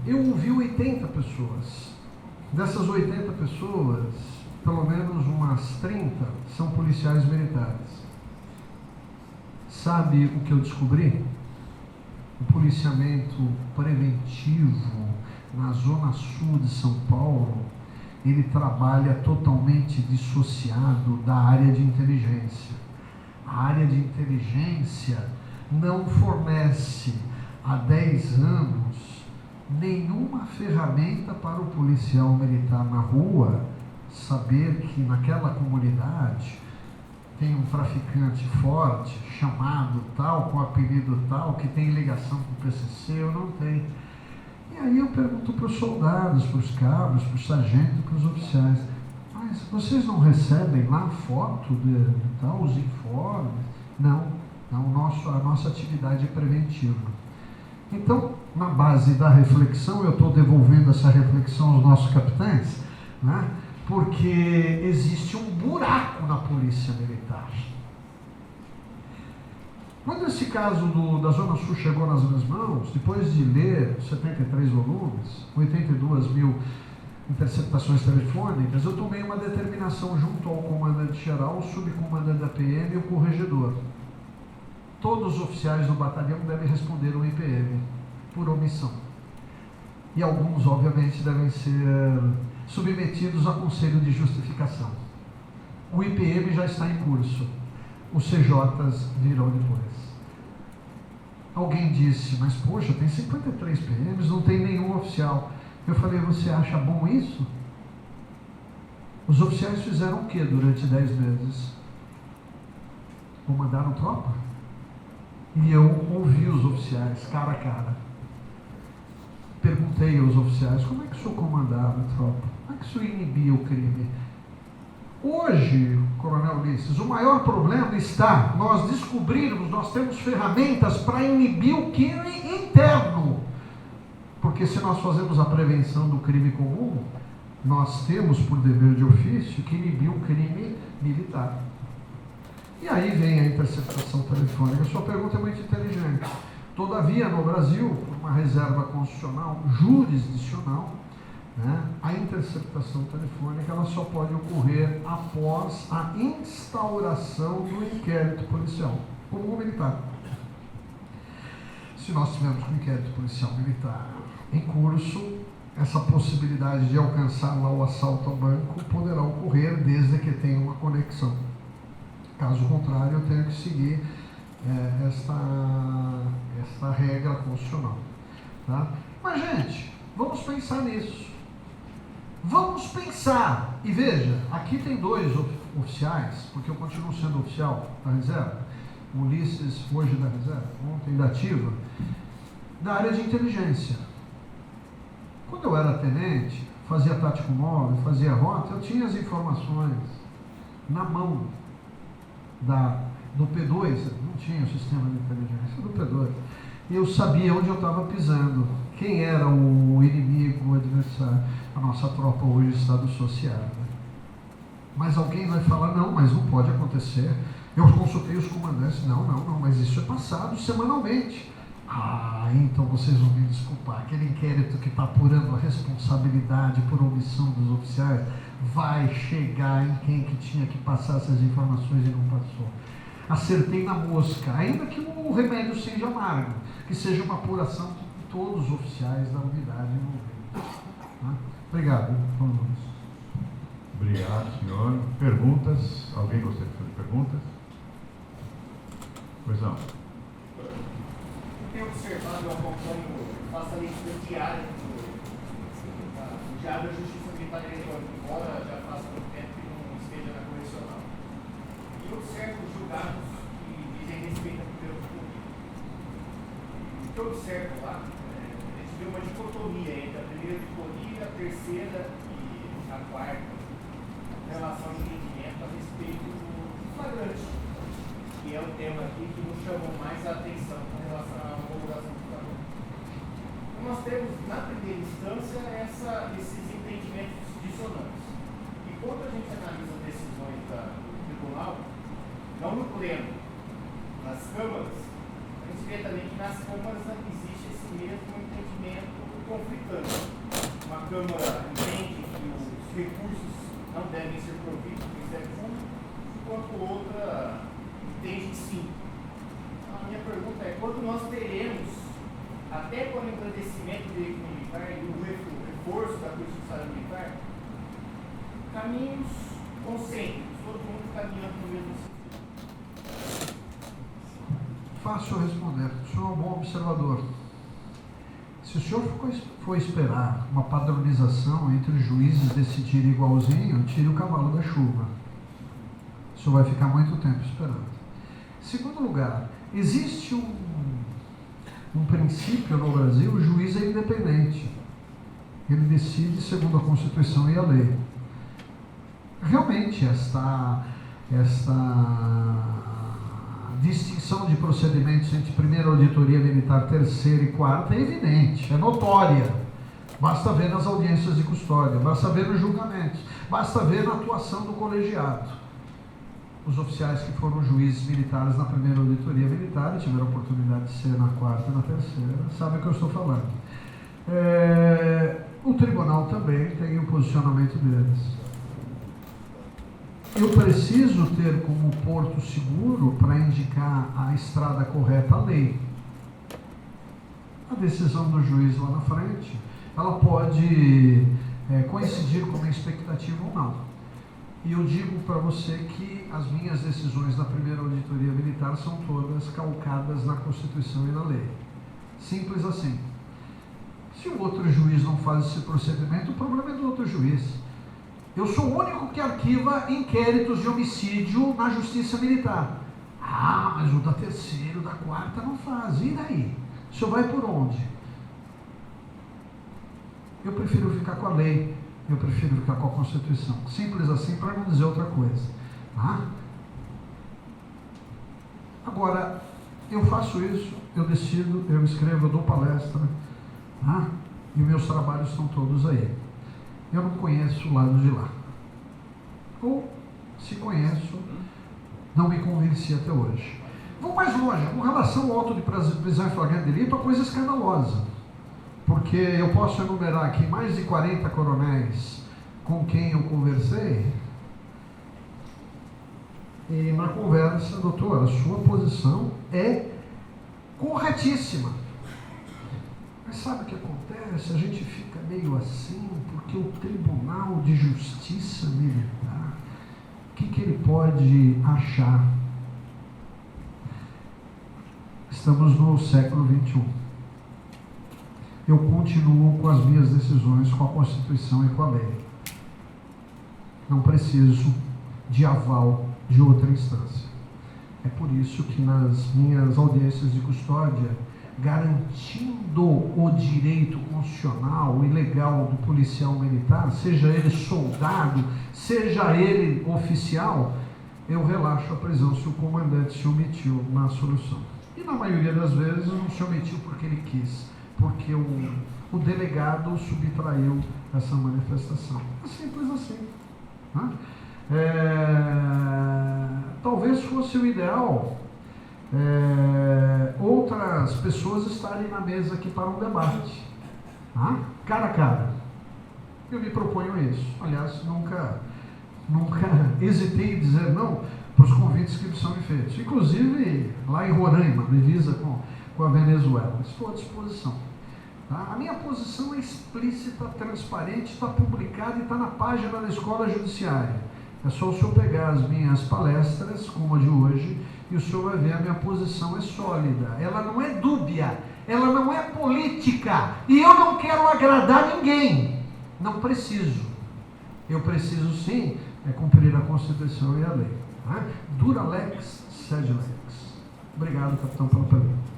Eu ouvi 80 pessoas. Dessas 80 pessoas, pelo menos umas 30 são policiais militares. Sabe o que eu descobri? O policiamento preventivo na zona sul de São Paulo, ele trabalha totalmente dissociado da área de inteligência. A área de inteligência não fornece há 10 anos nenhuma ferramenta para o policial militar na rua saber que naquela comunidade tem um traficante forte, chamado tal, com apelido tal, que tem ligação com o PCC ou não tem. E aí eu pergunto para os soldados, para os cabos, para os sargentos, para os oficiais, mas vocês não recebem lá foto de tal, os informes? Não, a nossa atividade é preventiva. Então, na base da reflexão, eu estou devolvendo essa reflexão aos nossos capitães, né? Porque existe um buraco na polícia militar. Quando esse caso da Zona Sul chegou nas minhas mãos, depois de ler 73 volumes, 82 mil interceptações telefônicas, eu tomei uma determinação junto ao comandante-geral, o subcomandante da PM e o corregedor. Todos os oficiais do batalhão devem responder ao IPM, por omissão. E alguns, obviamente, devem ser submetidos a conselho de justificação. O IPM já está em curso. Os CJs virão depois. Alguém disse, mas poxa, tem 53 PMs, não tem nenhum oficial. Eu falei, você acha bom isso? Os oficiais fizeram o que durante 10 meses? Comandaram tropa? E eu ouvi os oficiais, cara a cara. Perguntei aos oficiais, como é que o senhor comandava a tropa? Como é que o senhor inibia o crime? Hoje, Coronel Ulisses, o maior problema está nós descobrirmos, nós temos ferramentas para inibir o crime interno. Porque se nós fazemos a prevenção do crime comum, nós temos por dever de ofício que inibir o crime militar. E aí vem a interceptação telefônica. A sua pergunta é muito inteligente. Todavia, no Brasil, por uma reserva constitucional jurisdicional, né, a interceptação telefônica ela só pode ocorrer após a instauração do inquérito policial, comum militar. Se nós tivermos um inquérito policial militar em curso, essa possibilidade de alcançar lá o assalto ao banco poderá ocorrer desde que tenha uma conexão. Caso contrário, eu tenho que seguir esta regra constitucional. Tá? Mas, gente, vamos pensar nisso. Vamos pensar. E veja, aqui tem 2 oficiais, porque eu continuo sendo oficial da reserva. O Ulisses, hoje da reserva, ontem da ativa, da área de inteligência. Quando eu era tenente, fazia tático móvel, fazia rota, eu tinha as informações na mão do P2, não tinha o sistema de inteligência do P2. E eu sabia onde eu estava pisando, quem era o inimigo, o adversário. A nossa tropa hoje está dissociada. Mas alguém vai falar, não, mas não pode acontecer. Eu consultei os comandantes, não, mas isso é passado semanalmente. Ah, então vocês vão me desculpar, aquele inquérito que está apurando a responsabilidade por omissão dos oficiais vai chegar em quem que tinha que passar essas informações e não passou. Acertei na mosca, ainda que o remédio seja amargo, que seja uma apuração de todos os oficiais da unidade envolvida. Tá? Obrigado, Paulo Nunes. Obrigado, senhor. Perguntas? Alguém gostaria de fazer perguntas? Pois não. Eu tenho observado, eu acompanho, faço a leitura diária do Diário da Justiça Militar Eletrônica, embora já faça muito tempo que não esteja na correcional. E observo os julgados que dizem respeito ao primeiro público. O que eu observo lá, a gente vê uma dicotomia entre a primeira auditoria, a terceira e a quarta, em relação ao entendimento a respeito do flagrante, que é o tema aqui que nos chamou mais a atenção com relação à homologação do flagrante. Então, nós temos, na primeira instância, esses entendimentos dissonantes. E quando a gente analisa as decisões do tribunal, não no pleno, nas câmaras, a gente vê também que nas câmaras existe esse mesmo entendimento conflitante. Uma câmara entende que os recursos não devem ser providos do Ministério Público, enquanto outra entende que sim. Então, a minha pergunta é, quando nós teremos, até com o engrandecimento do veículo militar e o reforço da Polícia Judiciária Militar, caminhos concêntricos, todo mundo caminhando no mesmo sentido? Fácil responder. O senhor é um bom observador. Se o senhor for esperar uma padronização entre os juízes decidirem igualzinho, tire o cavalo da chuva. O senhor vai ficar muito tempo esperando. Segundo lugar, existe um princípio no Brasil: o juiz é independente. Ele decide segundo a Constituição e a lei. Realmente, esta distinção de procedimentos entre primeira auditoria militar, terceira e quarta é evidente, é notória. Basta ver nas audiências de custódia, basta ver nos julgamentos, basta ver na atuação do colegiado. Os oficiais que foram juízes militares na primeira auditoria militar e tiveram a oportunidade de ser na quarta e na terceira, sabem o que eu estou falando. O tribunal também tem o posicionamento deles. Eu preciso ter como porto seguro para indicar a estrada correta a lei. A decisão do juiz lá na frente, ela pode coincidir com a minha expectativa ou não. E eu digo para você que as minhas decisões na primeira auditoria militar são todas calcadas na Constituição e na lei. Simples assim. Se o outro juiz não faz esse procedimento, o problema é do outro juiz. Eu sou o único que arquiva inquéritos de homicídio na Justiça Militar. Ah, mas o da terceira, o da quarta não faz. E daí? O senhor vai por onde? Eu prefiro ficar com a lei, eu prefiro ficar com a Constituição. Simples assim, para não dizer outra coisa. Tá? Agora, eu faço isso, eu decido, eu escrevo, eu dou palestra, tá? E meus trabalhos estão todos aí. Eu não conheço o lado de lá. Ou, se conheço, não me convenci até hoje. Vou mais longe. Com relação ao auto de prisão em flagrante delito, é coisa escandalosa. Porque eu posso enumerar aqui mais de 40 coronéis com quem eu conversei. E na conversa, doutor, a sua posição é corretíssima. Mas sabe o que acontece? A gente fica meio assim, porque o Tribunal de Justiça Militar, o que ele pode achar? Estamos no século XXI. Eu continuo com as minhas decisões, com a Constituição e com a lei. Não preciso de aval de outra instância. É por isso que nas minhas audiências de custódia, garantindo o direito constitucional e legal do policial militar, seja ele soldado, seja ele oficial, eu relaxo a prisão se o comandante se omitiu na solução. E na maioria das vezes não se omitiu porque ele quis, porque o delegado subtraiu essa manifestação. É simples assim. Né? Talvez fosse o ideal outras pessoas estarem na mesa aqui para um debate, tá? Cara a cara. Eu me proponho isso. Aliás, nunca hesitei em dizer não para os convites que me são feitos. Inclusive lá em Roraima, divisa com a Venezuela. Estou à disposição. Tá? A minha posição é explícita, transparente, está publicada e está na página da Escola Judiciária. É só o senhor pegar as minhas palestras, como a de hoje, e o senhor vai ver, a minha posição é sólida. Ela não é dúbia, ela não é política. E eu não quero agradar ninguém. Não preciso. Eu preciso sim cumprir a Constituição e a lei. Tá? Dura lex, sed lex. Obrigado, capitão, pela pergunta.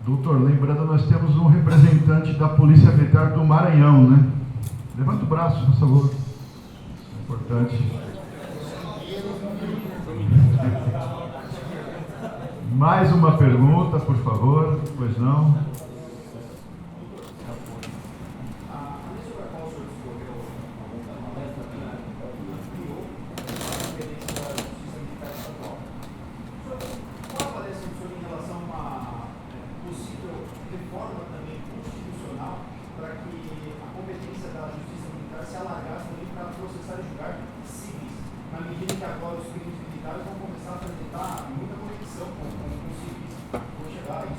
Doutor, lembrando, nós temos um representante da Polícia Militar do Maranhão, né? Levanta o braço, por favor. Importante. Mais uma pergunta, por favor. Pois não? Reforma também constitucional para que a competência da Justiça Militar se alargasse também para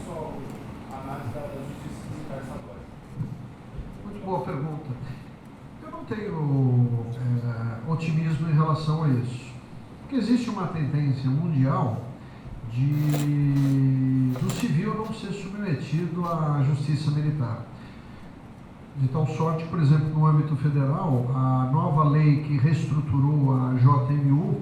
só a análise da justiça militar estadual. Muito boa pergunta. Eu não tenho otimismo em relação a isso. Porque existe uma tendência mundial do civil não ser submetido à justiça militar. De tal sorte, por exemplo, no âmbito federal, a nova lei que reestruturou a JMU,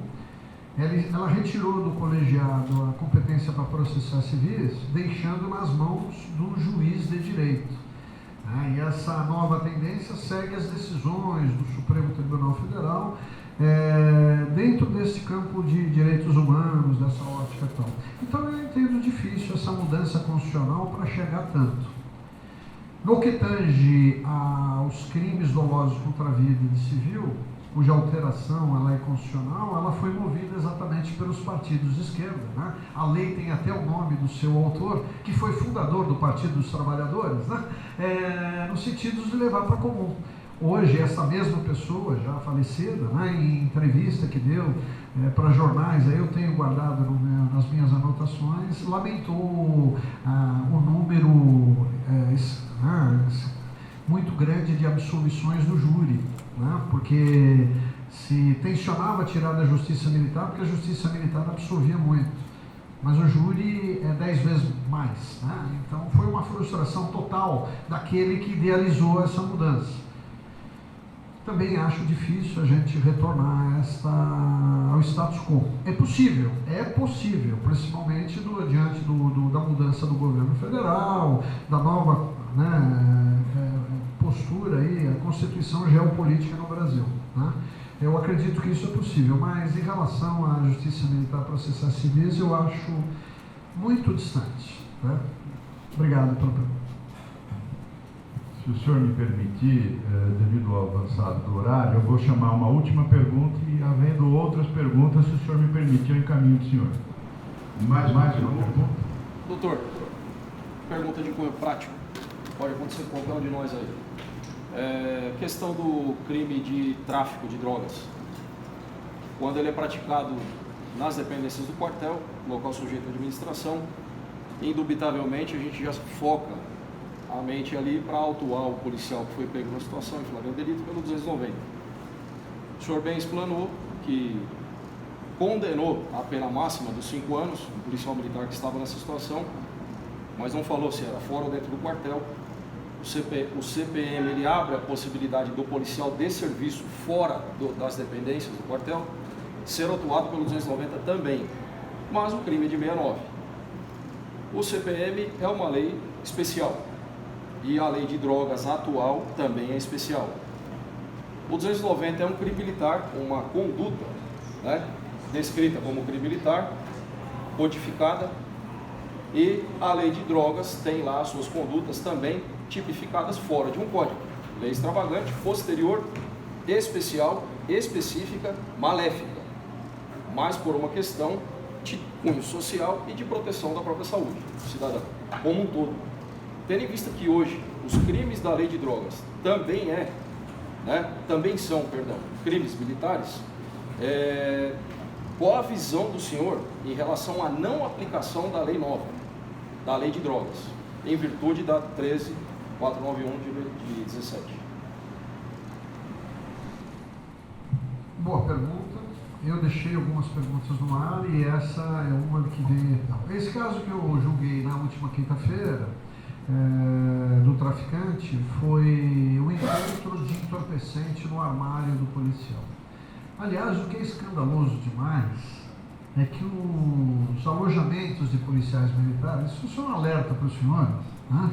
ela retirou do colegiado a competência para processar civis, deixando nas mãos do juiz de direito. E essa nova tendência segue as decisões do Supremo Tribunal Federal dentro desse campo de direitos humanos, dessa ótica e tal. Então eu entendo difícil essa mudança constitucional para chegar tanto. No que tange aos crimes dolosos contra a vida de civil, cuja alteração ela é constitucional, ela foi movida exatamente pelos partidos de esquerda. Né? A lei tem até o nome do seu autor, que foi fundador do Partido dos Trabalhadores, né? No sentido de levar para comum. Hoje, essa mesma pessoa, já falecida, né, em entrevista que deu para jornais, aí eu tenho guardado nas minhas anotações, lamentou o número muito grande de absolvições do júri, né, porque se tensionava tirar da justiça militar, porque a justiça militar absolvia muito, mas o júri é 10 vezes mais. Né? Então foi uma frustração total daquele que idealizou essa mudança. Também acho difícil a gente retornar ao status quo. É possível, principalmente diante da mudança do governo federal, da nova postura aí, a constituição geopolítica no Brasil. Né? Eu acredito que isso é possível, mas em relação à justiça militar processar civis, eu acho muito distante. Né? Obrigado pela pergunta. Se o senhor me permitir, devido ao avançado do horário, eu vou chamar uma última pergunta e, havendo outras perguntas, se o senhor me permitir, eu encaminho o senhor. Mais uma pergunta? Doutor, pergunta de cunho prático. Pode acontecer com qualquer um de nós aí. Questão do crime de tráfico de drogas. Quando ele é praticado nas dependências do quartel, local sujeito à administração, indubitavelmente a gente já foca a mente ali para autuar o policial que foi pego na situação em flagrante delito pelo 290. O senhor bem explanou que condenou a pena máxima dos 5 anos, o policial militar que estava nessa situação, mas não falou se era fora ou dentro do quartel. O CPM ele abre a possibilidade do policial de serviço fora das dependências do quartel ser autuado pelo 290 também, mas o crime é de 69. O CPM é uma lei especial. E a lei de drogas atual também é especial. O 290 é um crime militar, uma conduta, né, descrita como crime militar, codificada, e a lei de drogas tem lá as suas condutas também tipificadas fora de um código. Lei extravagante, posterior, especial, específica, maléfica, mas por uma questão de cunho social e de proteção da própria saúde do cidadão, como um todo. Tendo em vista que hoje os crimes da lei de drogas também são crimes militares, qual a visão do senhor em relação à não aplicação da lei nova, da lei de drogas, em virtude da 13.491 de 17? Boa pergunta. Eu deixei algumas perguntas no ar e essa é uma que vem. Esse caso que eu julguei na última quinta-feira, do traficante, foi o encontro de entorpecente no armário do policial. Aliás, o que é escandaloso demais é que os alojamentos de policiais militares, isso é um alerta para os senhores, né,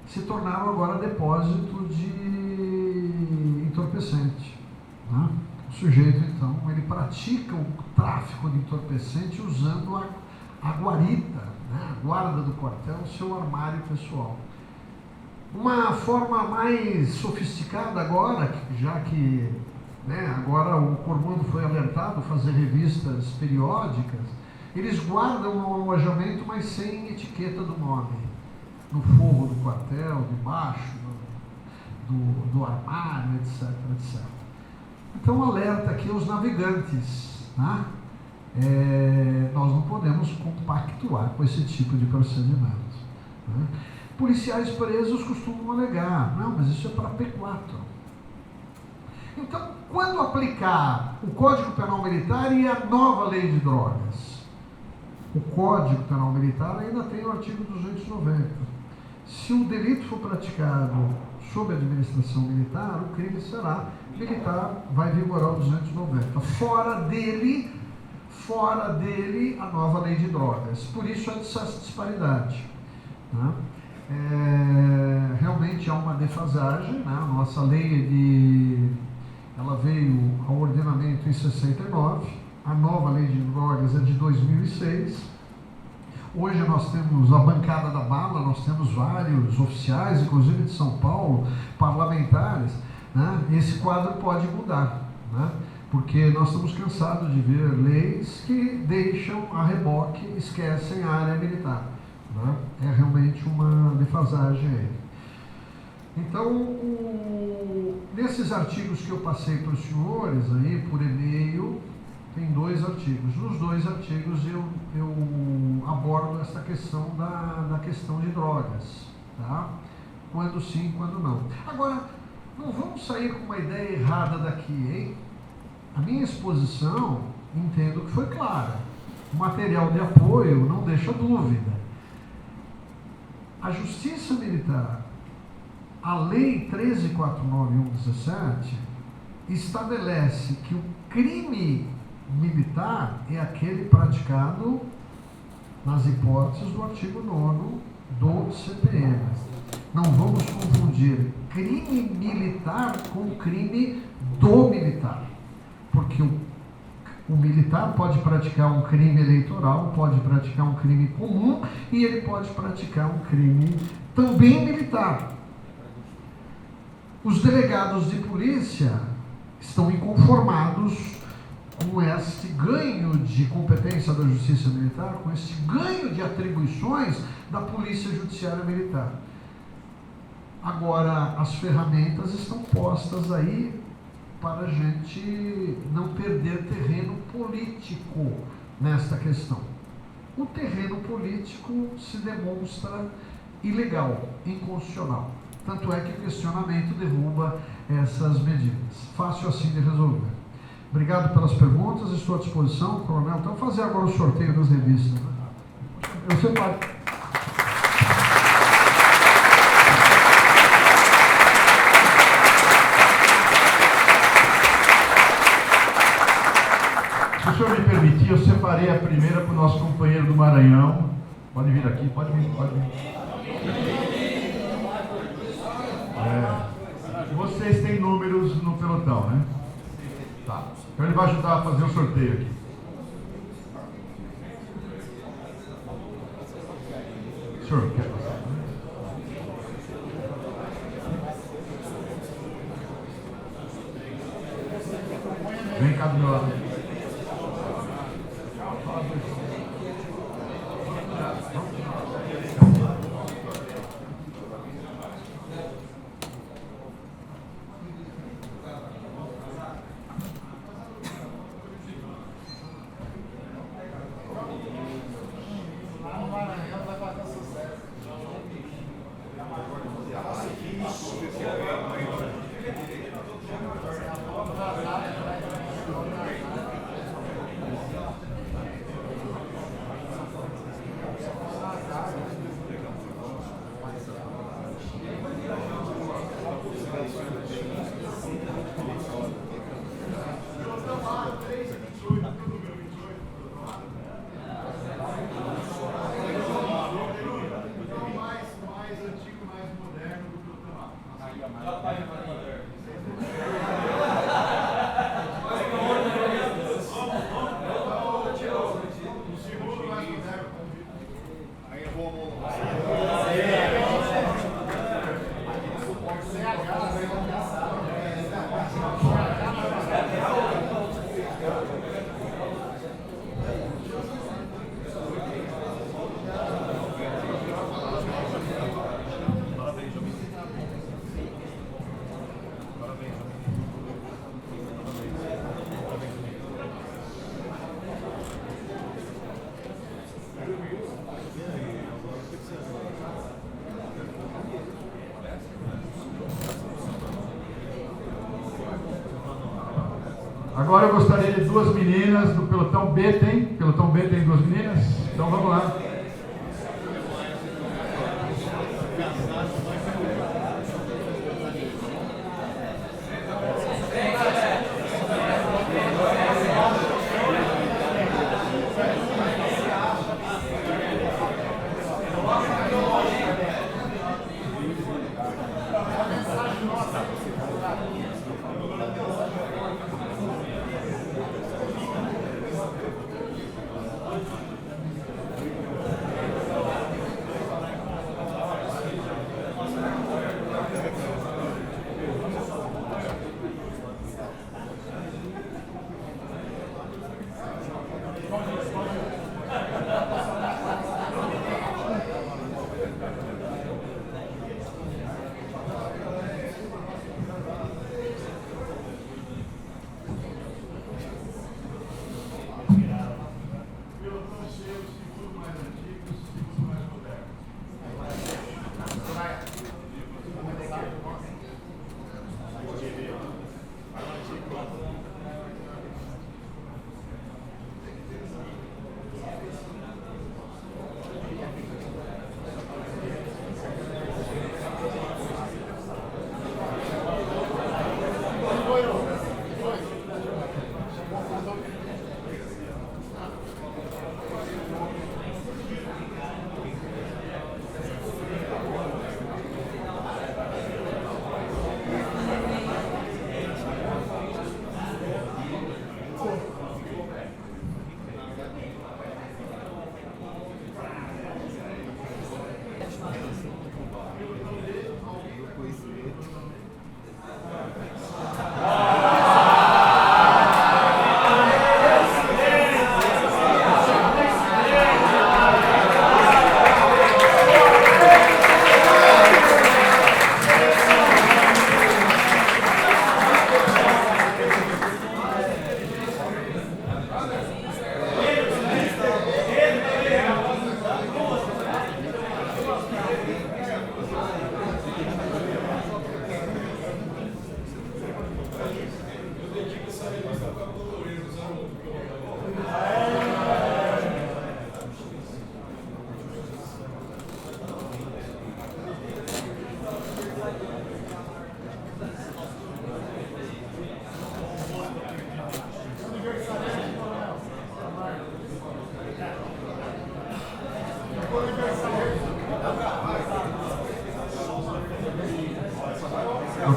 se tornaram agora depósito de entorpecente. Né? O sujeito, então, ele pratica o tráfico de entorpecente usando a guarita, a guarda do quartel, o seu armário pessoal. Uma forma mais sofisticada agora, já que agora o Cormando foi alertado a fazer revistas periódicas, eles guardam no alojamento, mas sem etiqueta do nome, no forro do quartel, debaixo do armário, etc, etc. Então alerta aqui os navegantes, né? nós não podemos compactuar com esse tipo de procedimento. Né? Policiais presos costumam alegar, não, mas isso é para P4. Então, quando aplicar o Código Penal Militar e a nova Lei de Drogas? O Código Penal Militar ainda tem o artigo 290. Se o delito for praticado sob administração militar, o crime será militar, vai vigorar o 290. Fora dele, a nova Lei de Drogas. Por isso essa disparidade. Né? Realmente há uma defasagem, né? A nossa lei ela veio ao ordenamento em 69, a nova Lei de Drogas é de 2006. Hoje nós temos a bancada da bala, nós temos vários oficiais, inclusive de São Paulo, parlamentares, né? Esse quadro pode mudar, né? Porque nós estamos cansados de ver leis que deixam a reboque, esquecem a área militar. Né? É realmente uma defasagem aí. Então, nesses artigos que eu passei para os senhores aí, por e-mail, tem 2 artigos. Nos 2 artigos eu abordo essa questão da questão de drogas, tá? Quando sim, quando não. Agora, não vamos sair com uma ideia errada daqui, hein? A minha exposição, entendo que foi clara. O material de apoio não deixa dúvida. A Justiça Militar, a Lei 13.491/17, estabelece que o crime militar é aquele praticado nas hipóteses do artigo 9º do CPM. Não vamos confundir crime militar com crime do militar, porque o militar pode praticar um crime eleitoral, pode praticar um crime comum e ele pode praticar um crime também militar. Os delegados de polícia estão inconformados com este ganho de competência da Justiça Militar, com este ganho de atribuições da Polícia Judiciária Militar. Agora, as ferramentas estão postas aí para a gente não perder terreno político nesta questão. O terreno político se demonstra ilegal, inconstitucional. Tanto é que o questionamento derruba essas medidas. Fácil assim de resolver. Obrigado pelas perguntas, estou à disposição, coronel. Então, vou fazer agora o sorteio das revistas. Eu separo. Se o senhor me permitir, eu separei a primeira para o nosso companheiro do Maranhão. Pode vir aqui, pode vir. Vocês têm números no pelotão, né? Tá. Então ele vai ajudar a fazer o sorteio aqui. O senhor quer passar? Vem cá do meu lado. Agora eu gostaria de duas meninas do pelotão B, tem? Pelotão B tem duas meninas? Então vamos lá.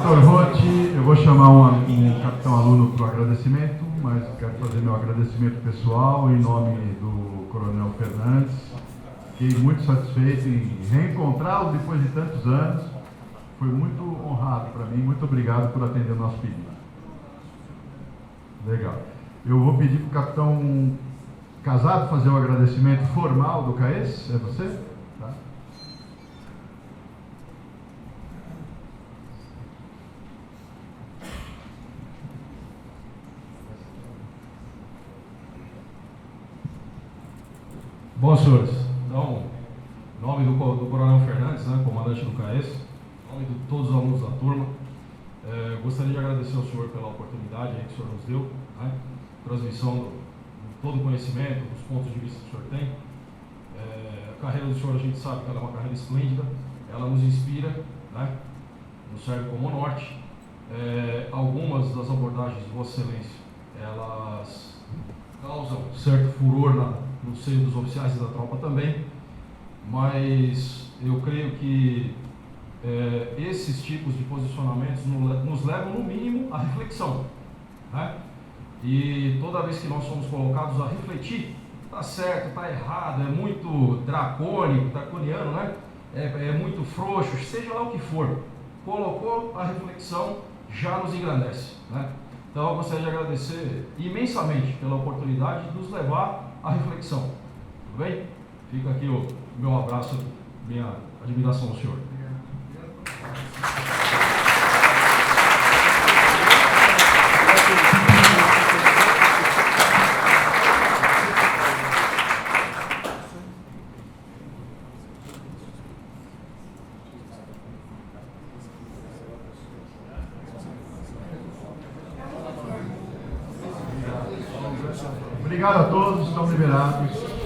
Dr. Roth, eu vou chamar um capitão aluno para o agradecimento, mas quero fazer meu agradecimento pessoal em nome do Coronel Fernandes. Fiquei muito satisfeito em reencontrá-lo depois de tantos anos. Foi muito honrado para mim. Muito obrigado por atender o nosso pedido. Legal. Eu vou pedir para o capitão Casado fazer um agradecimento formal do CAES. É você? Tá. Bom, senhores, então, em nome do Coronel Fernandes, né, comandante do CAES, em nome de todos os alunos da turma, gostaria de agradecer ao senhor pela oportunidade aí que o senhor nos deu, né, transmissão de todo o conhecimento, dos pontos de vista que o senhor tem. A carreira do senhor, a gente sabe que ela é uma carreira esplêndida, ela nos inspira, né, nos serve como norte. Algumas das abordagens de Vossa Excelência, elas causam certo furor no seio dos oficiais e da tropa também, mas eu creio que esses tipos de posicionamentos nos levam, no mínimo, à reflexão, né? E toda vez que nós somos colocados a refletir, está certo, está errado, é muito draconiano, né? É muito frouxo, seja lá o que for, colocou a reflexão, já nos engrandece, né? Então eu gostaria de agradecer imensamente pela oportunidade de nos levar à reflexão. Tudo bem? Fica aqui o meu abraço, minha admiração ao senhor. Obrigado a todos, estão liberados.